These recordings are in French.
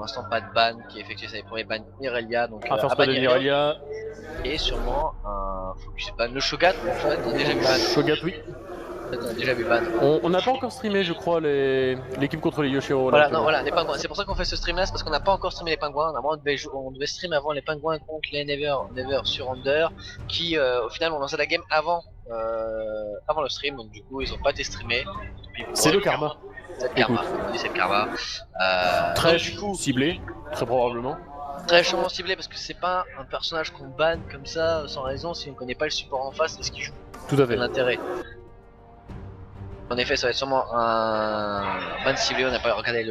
l'instant pas de ban qui est effectué, c'est les premiers bans Irelia, donc First Blood Irelia. Et sûrement un focus ban. Le Shogat, t'as déjà vu ban. Shogat, oui. T'as déjà vu ban. On n'a pas encore streamé, je crois, l'équipe contre les Yoshiro. Voilà, là, non, voilà, les pingouins. C'est pour ça qu'on fait ce stream là, c'est parce qu'on n'a pas encore streamé les pingouins. Normalement, on devait stream avant les pingouins contre les Never sur Under, qui au final ont lancé la game avant le stream, donc du coup ils ont pas été streamés. C'est le karma. C'est le karma, c'est le karma. Très du coup, ciblé, très probablement. Très chaudement ciblé parce que c'est pas un personnage qu'on banne comme ça sans raison si on connaît pas le support en face et ce qu'il joue. Tout à fait. L'intérêt. En effet, ça va être sûrement un ban ciblé. On n'a pas regardé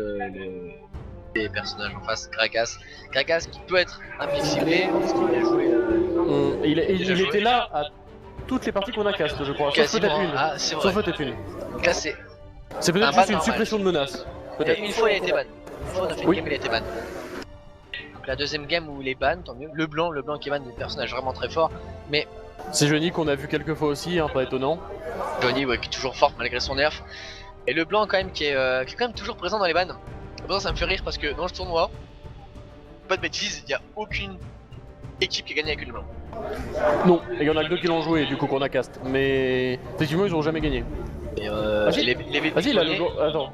les personnages en face. Gragas qui peut être un pic ciblé parce qu'il a joué. Il était là à toutes les parties qu'on a cast, je crois. Sauf peut-être une. Ah, c'est vrai. Sauf peut-être une. Donc là, c'est peut-être juste une suppression de menace. Peut-être. Une fois il a été ban. Une fois on a fait une game, il a été ban. Donc la deuxième game où il est ban, tant mieux. Le blanc qui est ban, des personnages vraiment très forts. Mais c'est Johnny qu'on a vu quelques fois aussi, hein, pas étonnant. Johnny, ouais, qui est toujours fort malgré son nerf. Et le blanc quand même qui est quand même toujours présent dans les bans. Bon, ça me fait rire parce que dans le tournoi, pas de bêtises, il n'y a aucune équipe qui a gagné avec le blanc. Non, et il y en a que deux qui l'ont joué du coup qu'on a cast. Mais effectivement ils ont jamais gagné. Et vas-y, attends,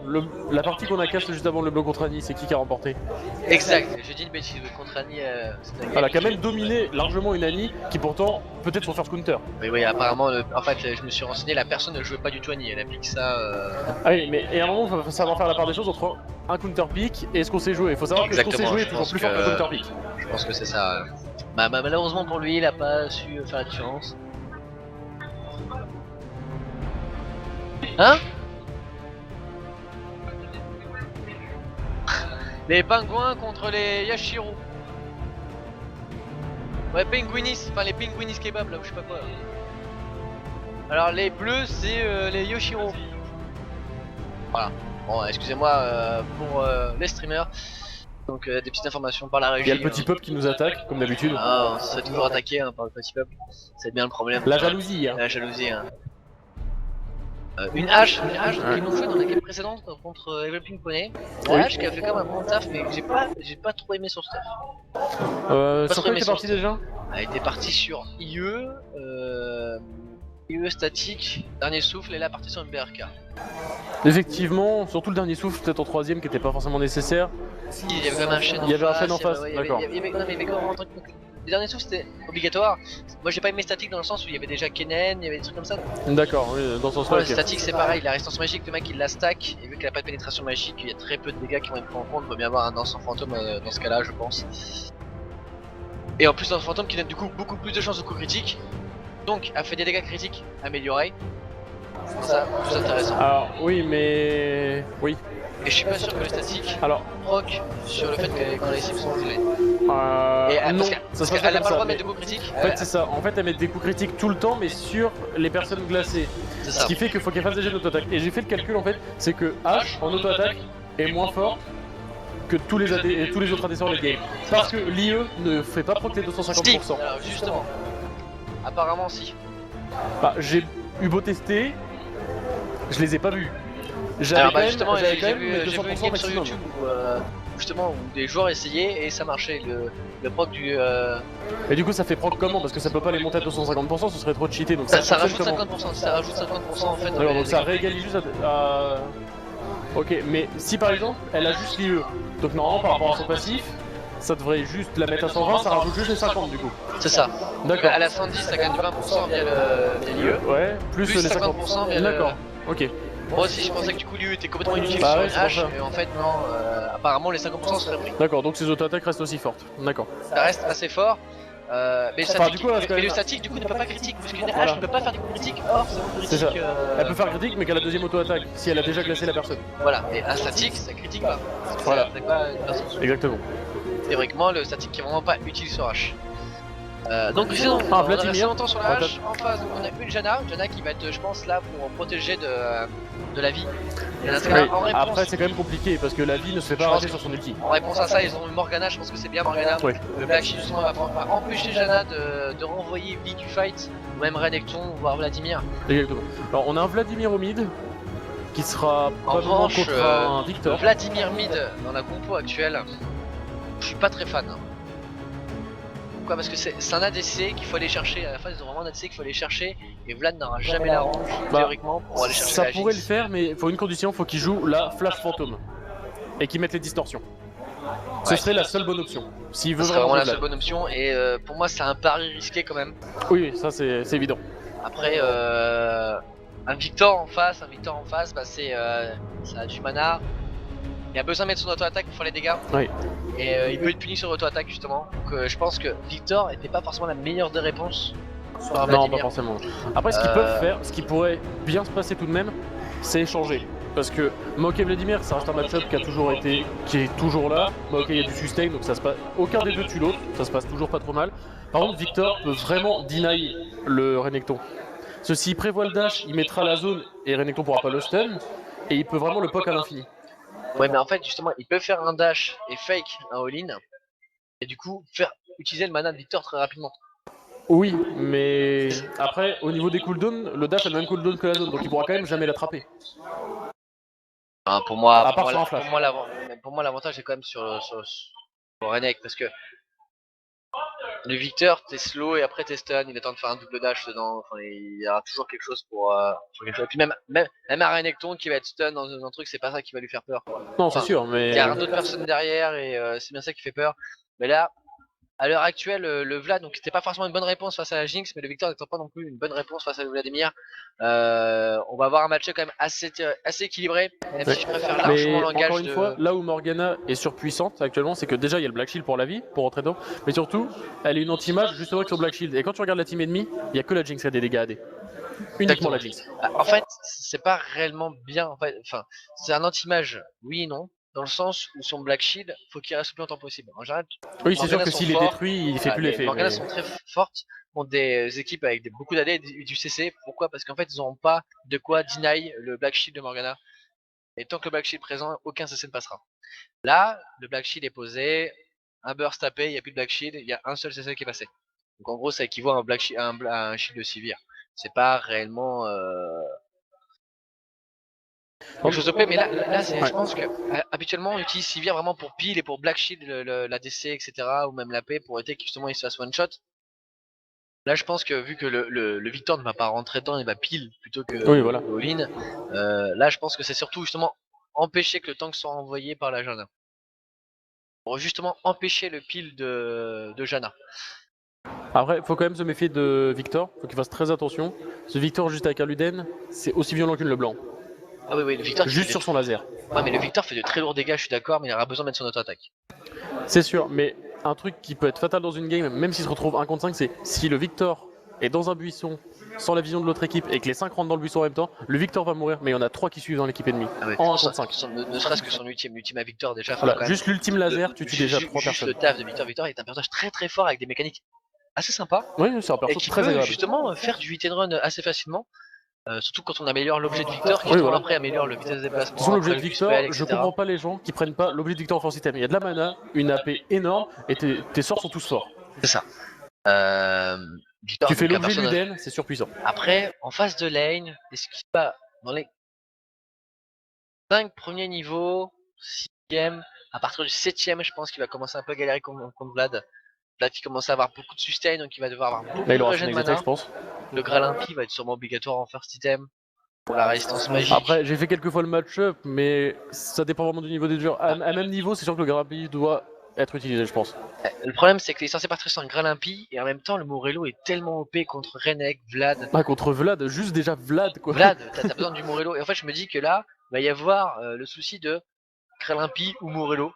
la partie qu'on a cast juste avant le bloc contre Annie, c'est qui a remporté? Exact, j'ai dit une bêtise, contre Annie. Elle a quand même dominé largement une Annie qui pourtant peut-être son first counter. Oui, apparemment, en fait, je me suis renseigné, la personne ne jouait pas du tout Annie, elle applique ça. Ah oui, mais et à un moment, il faut savoir faire la part des choses entre un counter pick et ce qu'on sait jouer. Il faut savoir que ce qu'on sait jouer est toujours plus fort que le counter pick. Je pense que c'est ça. Malheureusement pour lui, il a pas su faire la différence. Hein? Les pingouins contre les Yashiro. Ouais, Penguinis, enfin les Penguinis kebab là ou je sais pas quoi. Alors les bleus c'est les Yoshiro. Voilà. Bon, excusez-moi pour les streamers. Donc des petites informations par la régie. Il y a le petit peuple qui nous attaque comme d'habitude. Ah, on se fait toujours attaquer par le petit peuple. C'est bien le problème. La jalousie. Hein. La jalousie. Hein. Une hache qu'ils nous fait dans la game précédente contre Evelping Poney. La hache qui a fait comme un bon taf, mais j'ai pas trop aimé son stuff. Sur quoi elle était partie déjà? Elle était partie sur IE, IE statique, dernier souffle et là partie sur une BRK. Effectivement, surtout le dernier souffle, peut-être en troisième qui était pas forcément nécessaire. Si, il y avait quand même un chaîne en face. Il y avait un chaîne en face, d'accord. Les derniers souffles c'était obligatoire. Moi j'ai pas aimé statique dans le sens où il y avait déjà Kennen, il y avait des trucs comme ça. D'accord, oui, dans ce sens-là. Le statique c'est pareil, la résistance magique, le mec il la stack et vu qu'il a pas de pénétration magique, il y a très peu de dégâts qui vont être pris en compte. Il faut bien avoir un danseur fantôme dans ce cas-là, je pense. Et en plus, danseur fantôme qui donne du coup beaucoup plus de chances de coup critique, donc a fait des dégâts critiques améliorés. C'est ça plus intéressant. Alors, oui, mais. Oui. Et je suis pas sûr que le statique proc sur le fait que quand les cibles sont gelées. Non, parce qu'elle a pas le droit de mettre des coups critiques. En fait, c'est ça. En fait, elle met des coups critiques tout le temps, mais sur les personnes glacées. Ce qui fait qu'il faut qu'elle fasse des jets d'auto-attaque. Et j'ai fait le calcul en fait, c'est que H en auto-attaque est moins fort que tous les autres AD sur les games. Parce que l'IE ne fait pas proc les 250%. Alors, justement. Apparemment, si. Bah, j'ai eu beau tester, je les ai pas vus. J'avais quand même mes 200% maximum. Sur YouTube où des joueurs essayaient et ça marchait, le proc du... Et du coup ça fait proc comment? Parce que ça peut pas les monter à 250%, ce serait trop cheaté, donc ça rajoute 50%, ça rajoute 50% en fait. Alors donc ça réégalise juste à... Ok, mais si par exemple elle a juste l'IE, donc normalement par rapport à son passif, ça devrait juste la mettre à 120, ça rajoute juste les 50 du coup. C'est ça. D'accord. À la 110 ça gagne 20% via l'IE. Ouais, plus les 50% via D'accord, ok. Moi aussi je pensais que du coup l'IE était complètement inutile sur une hache, et en fait non, apparemment les 50% seraient pris. D'accord, donc ces auto-attaques restent aussi fortes, d'accord. Ça reste assez fort, mais, le statique du coup ne peut pas critique, parce qu'une hache ne peut pas faire des coups critiques hors c'est ça. Elle peut faire critique mais qu'à la deuxième auto-attaque, si elle a déjà glacé la personne. Voilà, et un statique ça critique pas. Voilà. Ça pas une personne. Exactement. Théoriquement le statique est vraiment pas utile sur hache. Donc sinon, on a resté longtemps sur la hache. En face, donc on a une Janna qui va être, je pense, là pour protéger de la vie. Oui. Après, c'est quand même compliqué parce que la vie ne se fait pas arrêter sur son ulti. En réponse à ça, ils ont eu Morgana, je pense que c'est bien Morgana. Oui. Le Black Shield justement va empêcher Janna de renvoyer Vi du fight, ou même Renekton, voire Vladimir. Exactement. Alors, on a un Vladimir au mid qui sera en revanche contre un Victor. Vladimir mid dans la compo actuelle. je suis pas très fan. Hein. Pourquoi? Parce que c'est un ADC qu'il faut aller chercher. À la fin, ils ont vraiment un ADC qu'il faut aller chercher. Et Vlad n'aura jamais la range, théoriquement, pour aller chercher ça la pourrait le Jinx. faire, mais il faut une condition, faut qu'il joue la Flash Fantôme. Et qu'il mette les distorsions. Ce serait la seule bonne option. S'il veut Ce serait vraiment la jouer seule bonne option. Et pour moi, c'est un pari risqué quand même. Oui, ça c'est évident. Après, un Victor en face, bah, ça a du mana. Il a besoin de mettre son auto-attaque pour faire les dégâts. Oui. Et il peut être puni sur auto-attaque justement. Donc je pense que Victor était pas forcément la meilleure des réponses. Non, pas forcément. Après, ce qu'ils peuvent faire, ce qui pourrait bien se passer tout de même, c'est échanger. Parce que Maokai et Vladimir, ça reste un match-up qui est toujours là. Maokai, il y a du sustain, donc ça se passe. Aucun des deux tue l'autre, ça se passe toujours pas trop mal. Par contre, Victor peut vraiment deny le Renekton. Ceci prévoit le dash, il mettra la zone et Renekton pourra pas le stun. Et il peut vraiment le poke à l'infini. Ouais, mais en fait, justement, il peut faire un dash et fake un all-in. Et du coup, utiliser le mana de Victor très rapidement. Oui, mais après, au niveau des cooldowns, le dash a le même cooldown que la zone, donc il pourra quand même jamais l'attraper. Enfin, pour moi, l'avantage est quand même sur Renek, parce que le Victor, t'es slow et après t'es stun, il attend de faire un double dash dedans, enfin, il y aura toujours quelque chose pour quelque chose. Et puis même un Renekton qui va être stun dans un truc, c'est pas ça qui va lui faire peur, quoi. Non, c'est sûr, mais... Il y a un autre personne derrière et c'est bien ça qui fait peur. Mais là, à l'heure actuelle, le Vlad, donc c'était pas forcément une bonne réponse face à la Jinx, mais le Victor n'étant pas non plus une bonne réponse face à Vladimir. On va avoir un match quand même assez équilibré, même si je préfère largement l'engagement. Encore une fois, là où Morgana est surpuissante actuellement, c'est que déjà il y a le Black Shield pour la vie, pour rentrer dedans, mais surtout, elle est une anti-mage justement avec son Black Shield. Et quand tu regardes la team ennemie, il n'y a que la Jinx qui a des dégâts AD. Uniquement la Jinx. En fait, c'est pas réellement bien. En fait, enfin, c'est un anti-mage, oui et non. Dans le sens où son Black Shield, faut qu'il reste le plus longtemps possible. En général, oui, c'est sûr que s'il est détruit, il fait plus l'effet. Les Morgana sont très fortes contre des équipes avec beaucoup d'AD et du CC. Pourquoi? Parce qu'en fait, ils n'auront pas de quoi deny le Black Shield de Morgana. Et tant que le Black Shield est présent, aucun CC ne passera. Là, le Black Shield est posé, un burst tapé, il n'y a plus de Black Shield, il y a un seul CC qui est passé. Donc en gros, ça équivaut à un Shield de Sivir. C'est pas réellement... quelque chose de paix, mais là je pense que habituellement on utilise Sivir vraiment pour pile et pour Black Shield, la DC, etc. ou même la paix pour éviter qu'il justement il se fasse one shot. Là je pense que vu que le Victor ne va pas rentrer dedans, il va pile plutôt que voilà. all-in. Là je pense que c'est surtout justement empêcher que le tank soit envoyé par la Janna. Pour justement empêcher le pile de Janna. Après, faut quand même se méfier de Victor, faut qu'il fasse très attention. Ce Victor juste avec un Luden, c'est aussi violent qu'une Leblanc. Ah oui, le Victor juste sur son laser. Ouais, mais le Victor fait de très lourds dégâts, je suis d'accord, mais il aura besoin de mettre son auto-attaque. C'est sûr, mais un truc qui peut être fatal dans une game, même s'il se retrouve 1 contre 5, c'est si le Victor est dans un buisson sans la vision de l'autre équipe et que les 5 rentrent dans le buisson en même temps, le Victor va mourir, mais il y en a 3 qui suivent dans l'équipe ennemie. Ah oui. En 1 contre 5. Ne serait-ce que son ultime à Victor déjà. Voilà, juste l'ultime laser, tu tues déjà 3 personnes. Le taf de Victor est un personnage très fort avec des mécaniques assez sympas. Oui, c'est un personnage très agréable. Justement faire du hit and run assez facilement. Surtout quand on améliore l'objet de Victor, qui après améliore le vitesse de déplacement. De toute façon, l'objet de Victor, je comprends pas les gens qui prennent pas l'objet de Victor en force item. Il y a de la mana, une AP énorme, et tes sorts sont tous forts. C'est ça. Victor, tu fais l'objet de Luden, c'est surpuissant. Après, en face de lane, est-ce qu'il va dans les 5 premiers niveaux, 6ème, à partir du 7ème, je pense qu'il va commencer un peu à galérer contre Vlad. Vlad qui commence à avoir beaucoup de sustain, donc il va devoir avoir beaucoup de regen de mana. Je pense. Le Graal impie va être sûrement obligatoire en first item pour la résistance magique. Après, j'ai fait quelques fois le match-up, mais ça dépend vraiment du niveau des joueurs. À même niveau, c'est sûr que le Graal impie doit être utilisé, je pense. Le problème, c'est qu'il est censé partir sur un Graal impie, et en même temps, le Morello est tellement OP contre Renek, Vlad. Ah, contre Vlad, juste déjà Vlad, quoi. Vlad, t'as besoin du Morello. Et en fait, je me dis que là, il va y avoir le souci de Graal impie ou Morello.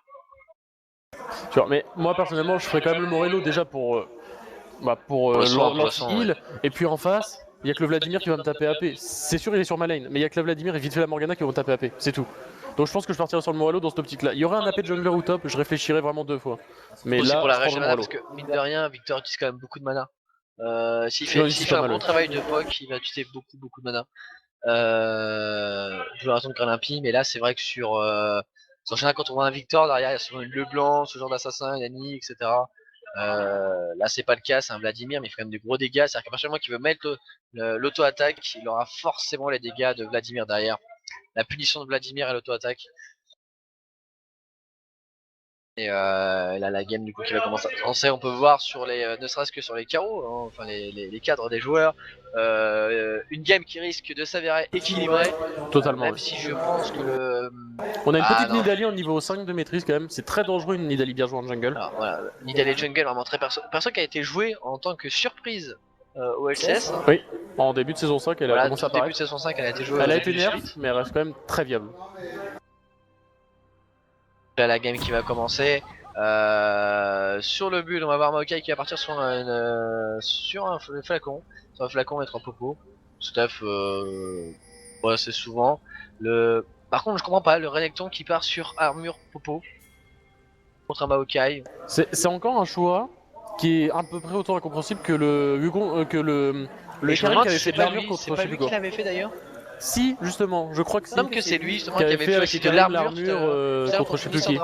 Mais moi, personnellement, je ferais quand même le Morello déjà pour l'anti-heal, et puis en face, il y a que le Vladimir qui va me taper AP. C'est sûr, il est sur ma lane, mais il y a que le Vladimir et vite fait la Morgana qui vont taper AP, c'est tout. Donc je pense que je partirai sur le Morello dans cette optique-là. Il y aurait un AP de jungler ou top, je réfléchirais vraiment 2 fois. Mais là, pour la rage de mana, parce que mine de rien, Victor utilise quand même beaucoup de mana. S'il fait un bon travail de POC, il va utiliser beaucoup de mana. Je veux raison de Graal impie, mais là c'est vrai que sur quand on voit un Victor derrière, il y a souvent une Leblanc, ce genre d'assassin, une Annie, etc. Là c'est pas le cas, c'est un Vladimir, mais il fait quand même des gros dégâts. C'est-à-dire qu'à partir du moment qu'il veut mettre l'auto-attaque, il aura forcément les dégâts de Vladimir derrière. La punition de Vladimir et l'auto-attaque. Et là la game du coup qui va commencer à lancer, on peut voir sur les, ne serait-ce que sur les carreaux, hein, enfin les cadres des joueurs, une game qui risque de s'avérer équilibrée. Totalement. Même si je pense que le... On a une petite Nidalee en niveau 5 de maîtrise quand même, c'est très dangereux une Nidalee bien jouée en jungle. Alors voilà, Nidalee jungle vraiment très perso qui a été joué en tant que surprise au LCS. Oui, en début de saison 5 elle a commencé à apparaître. Début de saison 5 elle a été jouée. Elle a été nerf mais elle reste quand même très viable. Là la game qui va commencer. Sur le build on va voir Maokai qui va partir sur un flacon. Sur un flacon et 3 popos. Stuff ouais, c'est souvent. Par contre je comprends pas le Renekton qui part sur armure popo contre un Maokai. C'est encore un choix qui est à peu près autant incompréhensible que le Hugon, que le Karim qui avait fait de l'armure contre c'est pas lui qui l'avait fait d'ailleurs. Si, justement, je crois que c'est. Non, que c'est lui justement qui avait fait aussi de l'armure contre je sais plus qui.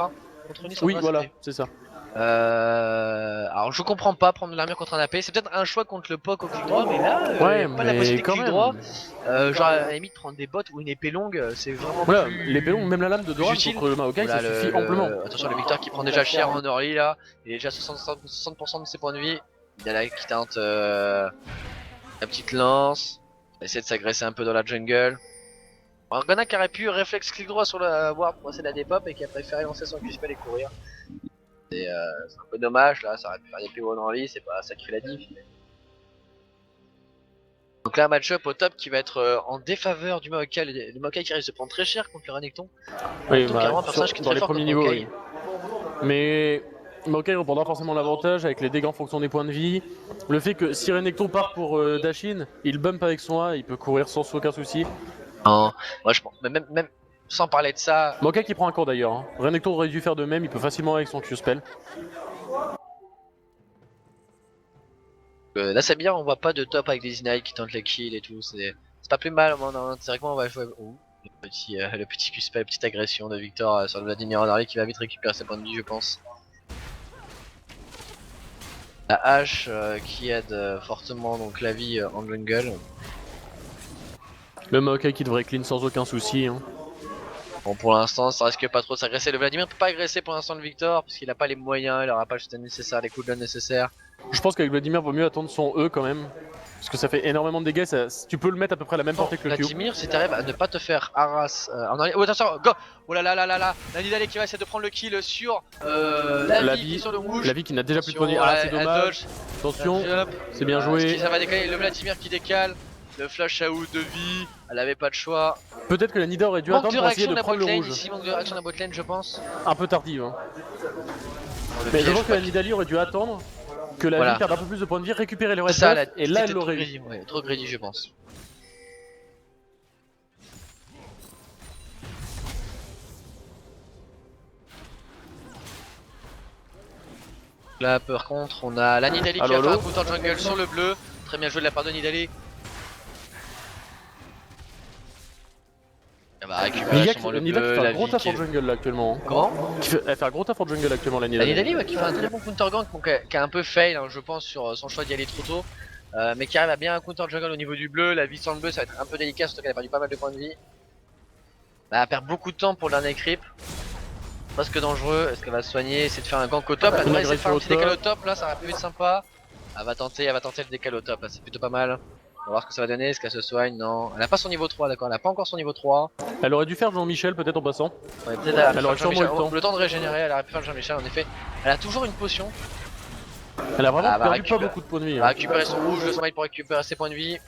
Oui, voilà, c'est ça. Alors je comprends pas prendre de l'armure contre un AP, c'est peut-être un choix contre le POC au clic droit, mais là, ouais, pas la possibilité de clic droit. Genre à la limite prendre des bottes ou une épée longue, c'est vraiment voilà, plus... l'épée longue, même la lame de Doran contre le Maokai, ça suffit amplement. Attention le Victor qui prend déjà cher en early là, il est déjà 60% de ses points de vie. Il y a là qui tente la petite lance. Essayer de s'agresser un peu dans la jungle. Alors Gona qui aurait pu réflexe clic droit sur la ward pour essayer de la dépop et qui a préféré lancer son Q-spell et courir. C'est un peu dommage là, ça aurait pu faire des PO en lit, c'est pas ça qui fait la diff. Donc là un match-up au top qui va être en défaveur du Maokai, le Maokai qui risque de prendre très cher contre le Renekton. Oui, bah, un personnage qui est dans les premiers niveaux, oui. Mais Maokai reprendra forcément l'avantage avec les dégâts en fonction des points de vie. Le fait que si Renekton part pour Dashin, il bump avec son A, il peut courir sans aucun souci. Non, moi je pense, même sans parler de ça... Maokai qui prend un cours d'ailleurs, hein. Renekton aurait dû faire de même, il peut facilement avec son Q-spell. Là c'est bien, on voit pas de top avec des Inai qui tentent les kills et tout, c'est pas plus mal, théoriquement on va jouer... Oh, le petit Q-spell, petite agression de Victor sur le Vladimir Honori qui va vite récupérer ses points de vie je pense. La hache qui aide fortement donc la vie en jungle. Le Maokai qui devrait clean sans aucun souci. Hein. Bon pour l'instant ça risque pas trop de s'agresser, le Vladimir peut pas agresser pour l'instant le Victor parce qu'il a pas les moyens, il aura pas le système nécessaire, les cooldowns nécessaires. Je pense qu'avec Vladimir vaut mieux attendre son E quand même. Parce que ça fait énormément de dégâts, tu peux le mettre à peu près à la même portée que le Q. Vladimir, si t'arrives à ne pas te faire harass oh attention, go. Oh là là là là là, la Nidalee qui va essayer de prendre le kill sur la vie qui est sur le rouge. La vie qui n'a déjà plus de poignée, ah c'est dommage. Attention, c'est bien joué. Ça va décaler, le Vladimir qui décale. Le flash out de vie, elle avait pas de choix. Peut-être que la Nida aurait dû attendre pour essayer de prendre le rouge. Ici, manque de réaction de la botlane je pense. Un peu tardive hein. Mais je pense que la Nidalee aurait dû attendre que la vie perde un peu plus de points de vie, récupérer le red buff, et là elle l'aurait eu. Ouais, trop greedy je pense. Là par contre on a la Nidalee qui va faire un coup en jungle sur le bleu. Très bien joué de la part de Nidalee. Elle va récupérer le Nida bleu, qui fait un gros taf en jungle là actuellement. Comment Elle fait un gros taf en jungle actuellement la Nidalee. La Nidalee qui fait un très bon counter gank, qui a un peu fail hein, je pense sur son choix d'y aller trop tôt. Mais qui arrive à bien un counter jungle au niveau du bleu, la vie sans le bleu ça va être un peu délicat surtout qu'elle a perdu pas mal de points de vie. Elle perd beaucoup de temps pour le dernier creep. Presque dangereux, est-ce qu'elle va se soigner, essayer de faire un gank au top, elle devrait essayer de faire un petit décal au top là, ça aurait pu être sympa. Elle va tenter le décal au top là, c'est plutôt pas mal. On va voir ce que ça va donner, est-ce qu'elle se soigne, non. Elle a pas son niveau 3 d'accord, elle a pas encore son niveau 3. Elle aurait dû faire Jean-Michel peut-être en passant. Ouais, peut-être elle aurait sûrement le temps de régénérer, elle aurait pu faire Jean-Michel en effet. Elle a toujours une potion. Elle a vraiment perdu pas beaucoup de points de vie. Elle va récupérer son rouge, le smile pour récupérer ses points de vie.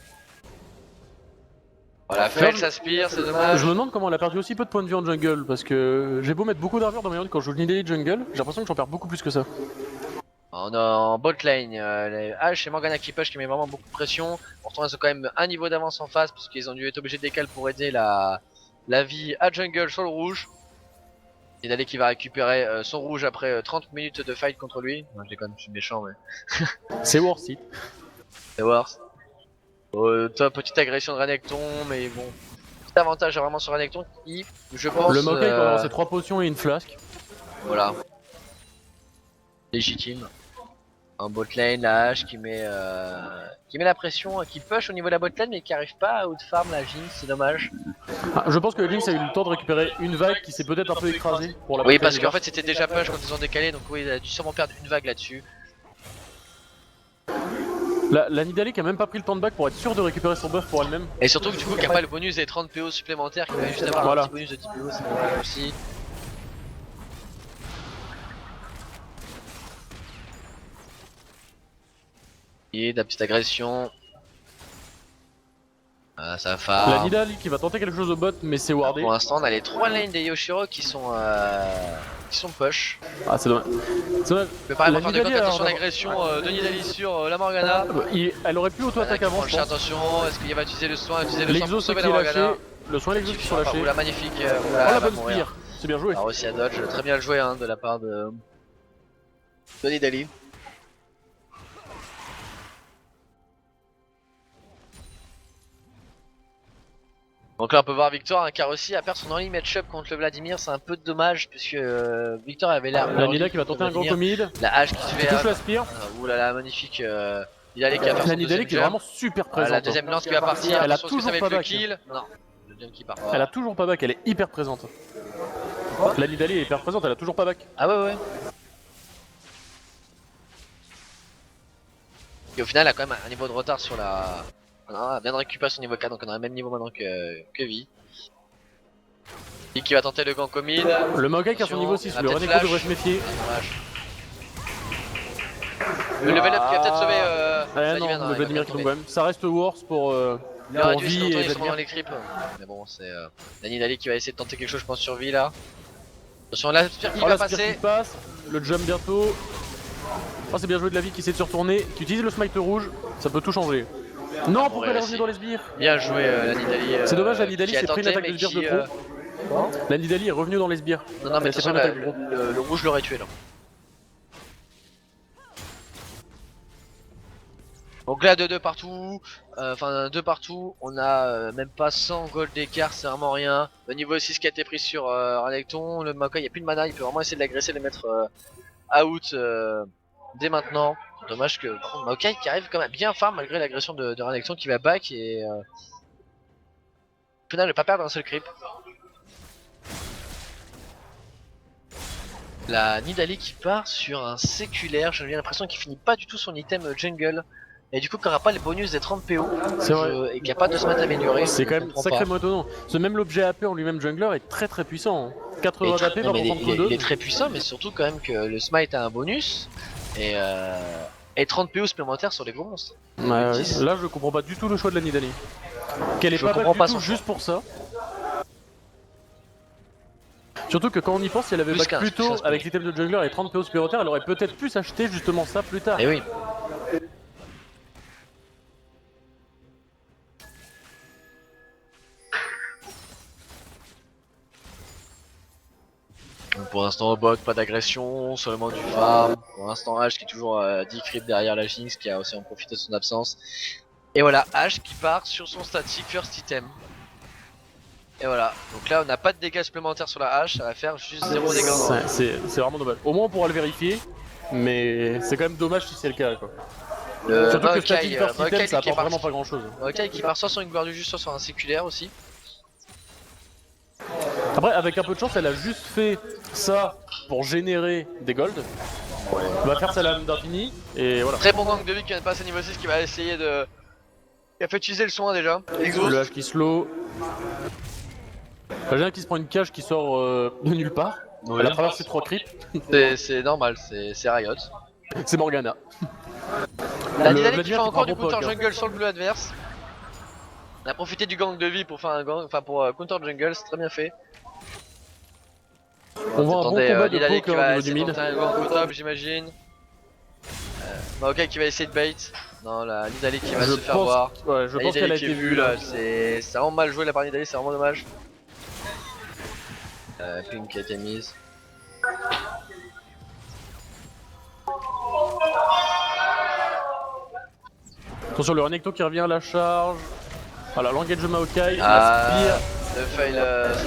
Voilà, Fel s'aspire, c'est dommage. Je me demande comment elle a perdu aussi peu de points de vie en jungle, parce que j'ai beau mettre beaucoup d'armure dans mes runs quand je joue Nidalee jungle, j'ai l'impression que j'en perds beaucoup plus que ça. On a en bot lane les H et Morgana qui push qui met vraiment beaucoup de pression. Pourtant ils ont quand même un niveau d'avance en face parce qu'ils ont dû être obligés de décaler pour aider la vie à jungle sur le rouge. Nidalee qui va récupérer son rouge après 30 minutes de fight contre lui. Moi je déconne, je suis méchant mais... C'est worth it. C'est worth. Top, petite agression de Renekton mais bon. Petit avantage vraiment sur Renekton qui, je pense... Le Maokai peut avoir ses 3 potions et une flasque. Voilà. Légitime. En bot lane, la hache qui met la pression, qui push au niveau de la bot lane mais qui arrive pas à outfarm la Jinx, c'est dommage. Ah, je pense que Jinx a eu le temps de récupérer une vague qui s'est peut-être un peu écrasée pour la Oui, bot lane parce qu'en verte. fait c'était déjà push quand ils ont décalé, donc oui, il a dû sûrement perdre une vague là-dessus. La Nidalee qui a même pas pris le temps de back pour être sûr de récupérer son buff pour elle-même. Et surtout que du coup, qu'il n'y a pas le bonus des 30 PO supplémentaires, qu'il va juste avoir Voilà. un petit bonus de 10 PO, c'est dommage aussi. Et de la petite agression. Ah, ça farm. La Nidalee qui va tenter quelque chose au bot, mais c'est wardé. Pour l'instant, on a les 3 lanes des Yoshiro qui sont push. Ah, c'est dommage. C'est dommage. Mais pareil, La on va faire de Nidalee, attention à alors, l'agression de Nidalee sur la Morgana. Elle aurait pu auto-attaque avant, je pense. Attention, est-ce qu'il va utiliser le soin, utiliser le soin L'exos pour sauver qui la est Morgana? lâché. Le soin l'exos qui sont lâchés. Ou la magnifique. Oh la bonne mourir. spire. C'est bien joué. Alors aussi à dodge, très bien joué hein, de la part de Nidalee. Donc là on peut voir Victor, car aussi à perdre son early match-up contre le Vladimir, c'est un peu dommage puisque Victor avait l'air. La Nida qui va tenter un grand commit. La hache qui se fait. Touche la spire. Ouh là là, magnifique. Nidalee qui a fait La Nidalee qui est vraiment super présente. La deuxième lance qui va partir. Elle a attention, toujours ça va pas être le back. kill. Non, le deuxième qui part. Elle a toujours pas back, elle est hyper présente. La Nidalee est hyper présente, elle a toujours pas back. Ah ouais. Et au final, elle a quand même un niveau de retard sur la. Elle vient de récupérer son niveau 4, donc on a le même niveau maintenant que Vi. Vi qui va tenter le gank au mid. Le Maokai qui a son niveau 6, le Renekton devrait se méfier. Le level up qui va peut-être sauver Ah non, le Vladimir qui tombe quand même. Ça reste worse pour Vi et Vladimir. Les creeps. Mais bon, c'est la Nidalee qui va essayer de tenter quelque chose, je pense, sur Vi là. Attention, la spire qui va passer. Qui passe, le jump bientôt. Oh, c'est bien joué de la vie qui essaie de se retourner, qui utilise le smite rouge, ça peut tout changer. Non, pourquoi elle est revenue dans les sbires? Bien joué la Nidalee. C'est dommage, la Nidalee s'est pris une attaque de sbire de trop. La Nidalee est revenue dans les sbires. Non, mais c'est le rouge l'aurait tué là. Donc là 2-2 partout, enfin 2 partout, on a même pas 100 gold d'écart, c'est vraiment rien. Le niveau 6 qui a été pris sur Renekton, le Maokai il a plus de mana, il peut vraiment essayer de l'agresser, de le mettre out dès maintenant. Dommage que Maokai qui arrive quand même bien farm malgré l'agression de Renekton qui va back et au final ne pas perdre un seul creep. La Nidalee qui part sur un séculaire, j'ai l'impression qu'il finit pas du tout son item jungle. Et du coup, qu'il n'y aura pas les bonus des 30 PO et qu'il n'y a pas de smite amélioré. C'est quand même sacrément étonnant. Ce même l'objet AP en lui-même jungler est très puissant. 80 d'AP par contre 2. Il est très puissant, mais surtout quand même que le smite a un bonus et 30 PO supplémentaires sur les gros monstres. Ouais. Là, je comprends pas du tout le choix de la Nidalee. Qu'elle est pas back du tout juste pour ça. Surtout que quand on y pense, si elle avait back plus tôt avec l'item de jungler et 30 PO supplémentaires, elle aurait peut-être pu s'acheter justement ça plus tard. Et oui. Pour l'instant au bot, pas d'agression, seulement du farm. Pour l'instant Ash qui est toujours 10 creeps derrière la Jinx qui a aussi en profité de son absence. Et voilà, Ash qui part sur son static first item. Et voilà, donc là on n'a pas de dégâts supplémentaires sur la hache, ça va faire juste 0 dégâts. C'est vraiment dommage. Au moins on pourra le vérifier, mais c'est quand même dommage si c'est le cas quoi. Surtout que static first item ça apporte vraiment pas grand chose. Maokai qui part soit sur une gloire du jus, soit sur un séculaire aussi. Après, avec un peu de chance, elle a juste fait ça pour générer des golds. Elle va faire sa lame d'infini et voilà. Très bon gank de vie qui vient de passer à niveau 6 qui va essayer de. Il a fait utiliser le soin déjà. Le H qui slow. J'ai un qui se prend une cage qui sort de nulle part. Oui. Elle a traversé 3 creeps. C'est normal, c'est Riot. C'est Morgana. La Nidalee qui fait encore du counter jungle sur le bleu adverse. On a profité du gank de vie pour faire un gank, enfin pour counter jungle, c'est très bien fait. On voit un bon combat de poke au niveau du mid. Un gank au top j'imagine. Maokai qui va essayer de bait. Non, la Nidalee qui va se faire voir. Ouais, je pense qu'elle a été vue là. C'est vraiment mal joué la part Nidalee, c'est vraiment dommage. Ping qui a été mise. Attention, le Renekton qui revient à la charge. Voilà, l'engage de Maokai, la spire. Le fail.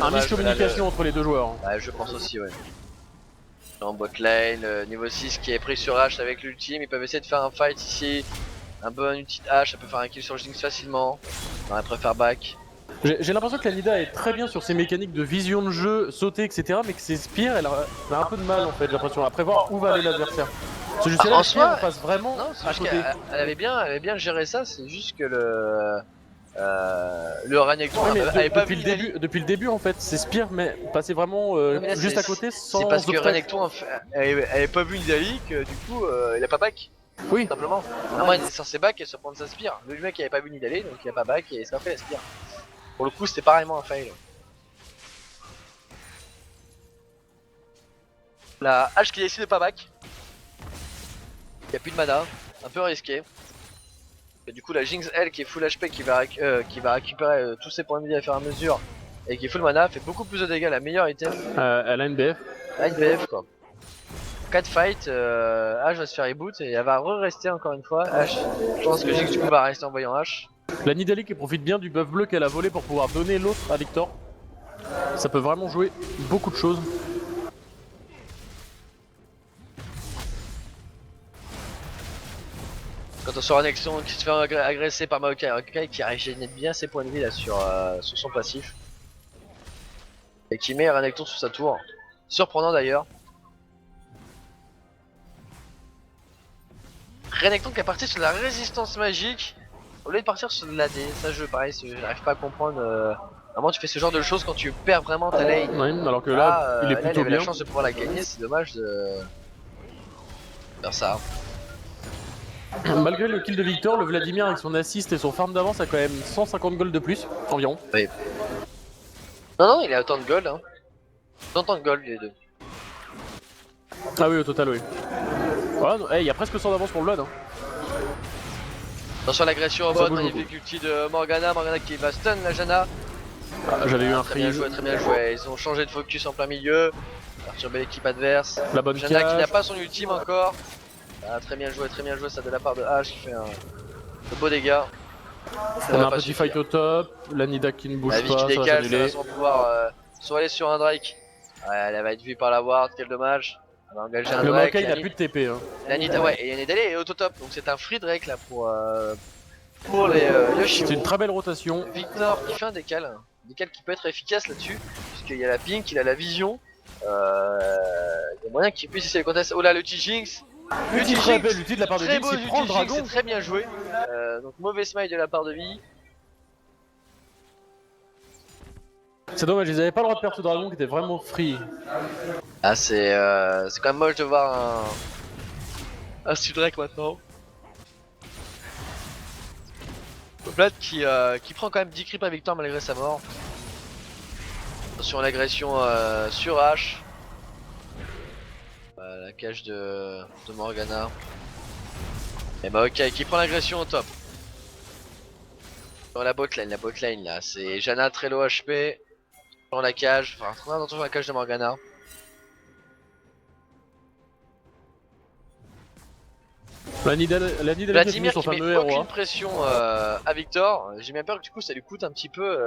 Un miscommunication entre les deux joueurs. Ouais, je pense aussi, ouais. En bot lane, niveau 6 qui est pris sur H avec l'ultime, ils peuvent essayer de faire un fight ici. Un bon ulti de H, ça peut faire un kill sur Jinx facilement. On préfère back. J'ai l'impression que la Nida est très bien sur ses mécaniques de vision de jeu, sauter, etc. Mais que ses spires, elle a un peu de mal en fait, j'ai l'impression, à prévoir où va aller l'adversaire. C'est juste là, soi, on passe vraiment non, à côté. elle avait bien géré ça, c'est juste que le Renekton avait pas vu depuis le début en fait, ses spires mais passaient vraiment juste à côté sans. C'est parce que Renekton avait pas vu Nidalee que du coup il a pas back. Oui. Tout simplement. Moi il est censé back et se prendre sa spire. Le mec il avait pas vu Nidalee donc il a pas back et il s'est fait la spire. Pour le coup c'était pareillement un fail. La H qui décide de pas back. Il y a plus de mana, un peu risqué. Et du coup la Jinx elle qui est full HP qui va récupérer tous ses points de vie à fur et à mesure et qui est full mana fait beaucoup plus de dégâts, la meilleure item. Elle a une BF. Elle a une BF quoi. 4 fights, H va se faire reboot et elle va rester encore une fois. H, je pense que Jinx du coup va rester en voyant H. La Nidalee qui profite bien du buff bleu qu'elle a volé pour pouvoir donner l'autre à Victor. Ça peut vraiment jouer beaucoup de choses. Quand on sort Renekton qui se fait agresser par Maokai qui régénère bien ses points de vie là sur son passif. Et qui met Renekton sous sa tour. Surprenant d'ailleurs. Renekton qui est parti sur la résistance magique au lieu de partir sur de l'AD. Ça pareil, j'arrive pas à comprendre. Vraiment tu fais ce genre de choses quand tu perds vraiment ta lane. Oui, alors que là, il est plutôt il avait bien. la chance de pouvoir la gagner, c'est dommage de faire ça. Malgré le kill de Victor, le Vladimir avec son assist et son farm d'avance a quand même 150 gold de plus, environ. Oui. Non, il a autant de gold. Hein. Autant de gold les deux. Ah oui, au total, oui. Ouais, il y a presque 100 d'avance pour le Blood. Hein. Attention à l'agression au bot, magnifique ulti de Morgana qui va stun la Janna. Ah, j'avais eu un freeze. Très bien joué, ils ont changé de focus en plein milieu. Perturber l'équipe adverse. La bonne Janna cage. qui n'a pas son ultime encore. Ah, très bien joué ça de la part de H qui fait de beaux dégâts. On a un petit fight au top, la Nida qui ne bouge la vie pas, qui ça va décale, ça va s'annuler. sûrement pouvoir soit aller sur un Drake. Ouais, elle va être vue par la ward, quel dommage. On va engager un Le Drake. Maokai n'a plus de TP. Hein. La Nida, ouais, et Nidalee est auto-top, donc c'est un free Drake là pour les Yoshi. C'est une très belle rotation. Victor qui fait un décal qui peut être efficace là-dessus, puisqu'il y a la pink, il a la vision. Il y a moyen qu'il puisse essayer le contest. Oh là, le T-Jinx! L'ulti très belle, l'ulti de la part de Très Jinx, beau il prend le dragon. c'est très bien joué. Donc mauvais smile de la part de Vi. C'est dommage, ils avaient pas le droit de perdre ce dragon qui était vraiment free. Ah c'est quand même moche de voir un Studrake maintenant. Vlad qui prend quand même 10 creeps à Victor malgré sa mort. Attention à l'agression sur H. La cage de Morgana. Et bah ok, qui prend l'agression au top. Dans la botlane là, c'est Janna très low HP. Dans la cage, enfin dans la cage de Morgana. La Nidalee Vladimir son qui met fameux héros. aucune pression à Victor. J'ai bien peur que du coup ça lui coûte un petit peu.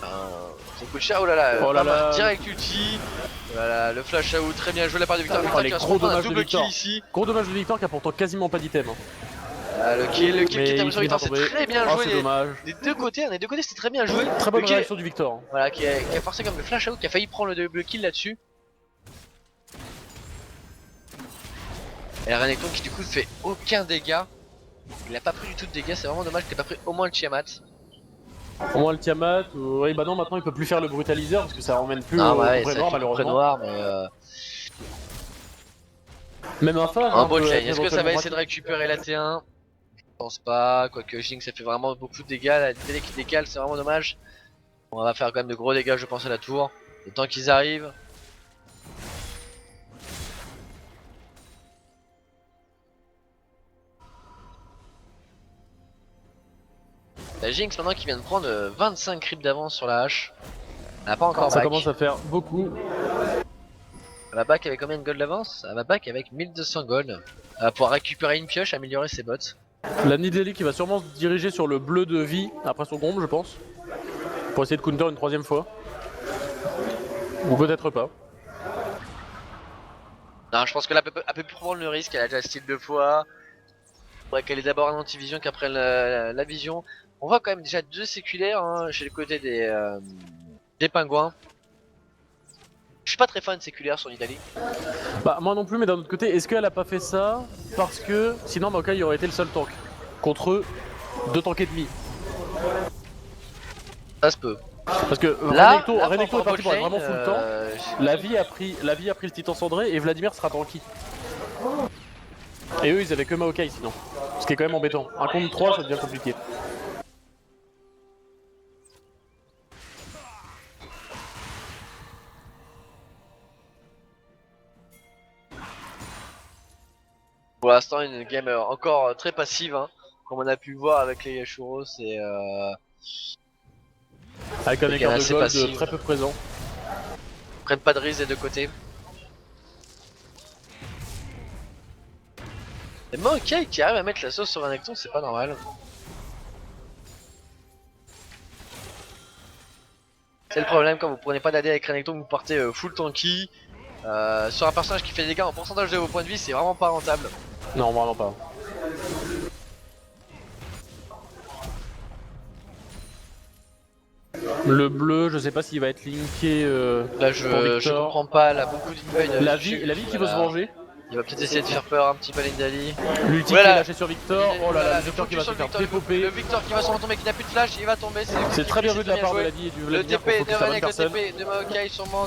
Ça coûte cher, oh là là, direct ulti. Voilà, le flash out, très bien joué de la part de Victor. Victor qui va se prendre un double kill ici. Gros dommage de Victor qui a pourtant quasiment pas d'item. Le kill qui est sur Victor, c'est très bien joué. Des deux côtés, c'était très bien joué. Très bonne réaction du Victor. Voilà, qui a forcé comme le flash out, qui a failli prendre le double kill là-dessus. Et la Renekton qui du coup ne fait aucun dégât. Il a pas pris du tout de dégâts, c'est vraiment dommage qu'il ait pas pris au moins le Tiamat. Au moins le Tiamat, oui bah non maintenant il peut plus faire le brutaliseur parce que ça emmène plus au pré noir malheureusement. Noir, mais même un phare. En botlane, est-ce que ça va essayer de récupérer la T1? Je pense pas, quoique Jinx ça fait vraiment beaucoup de dégâts, la télé qui décale c'est vraiment dommage. On va faire quand même de gros dégâts je pense à la tour. Le temps qu'ils arrivent. La Jinx maintenant qui vient de prendre 25 creeps d'avance sur la hache. Elle n'a pas encore ça back. Commence à faire beaucoup. Elle va back avec combien de gold d'avance? Elle va back avec 1200 gold. Elle va pouvoir récupérer une pioche, améliorer ses bots. La Nidalee qui va sûrement se diriger sur le bleu de vie après son gombe je pense. Pour essayer de counter une troisième fois. Ou peut-être pas. Non, je pense que là, elle peut plus prendre le risque, elle a déjà style 2 fois. Faudrait qu'elle ait d'abord un anti-vision qu'après la vision. On voit quand même déjà 2 séculaires hein, chez le côté des pingouins. Je suis pas très fan de séculaires sur l'Italie. Bah moi non plus, mais d'un autre côté, est-ce qu'elle a pas fait ça parce que sinon Maokai aurait été le seul tank contre 2 tanks et demi? Ça se peut. Parce que Là, Renekton est parti pour être botlane, vraiment full tank. La vie a pris le titan cendré et Vladimir sera tanky. Et eux ils avaient que Maokai sinon. Ce qui est quand même embêtant. Un contre 3 ça devient compliqué. Pour l'instant, une game encore très passive, hein, comme on a pu le voir avec les Churros et Avec un écart de assez gold passive. très peu présent. Prennent pas de risque des deux côtés. Et Maokai qui arrive à mettre la sauce sur un Renekton, c'est pas normal. C'est le problème quand vous prenez pas d'AD avec Renekton, vous partez full tanky. Sur un personnage qui fait des dégâts en pourcentage de vos points de vie, c'est vraiment pas rentable. Non, vraiment pas. Le bleu, je sais pas s'il va être linké. Là, je comprends pas. Là, beaucoup d'invade. La vie qui veut se venger. Il va peut-être essayer de faire peur un petit peu à Lindali. L'ulti qui est lâché sur Victor. Oh là là, le Victor qui va se faire dépoper. Le Victor qui va sûrement tomber, qui n'a plus de flash, il va tomber. C'est très bien vu de la part de la vie et du Le Vladimir pour TP de focus la bonne Vanek, le personne. TP de Maokai sûrement.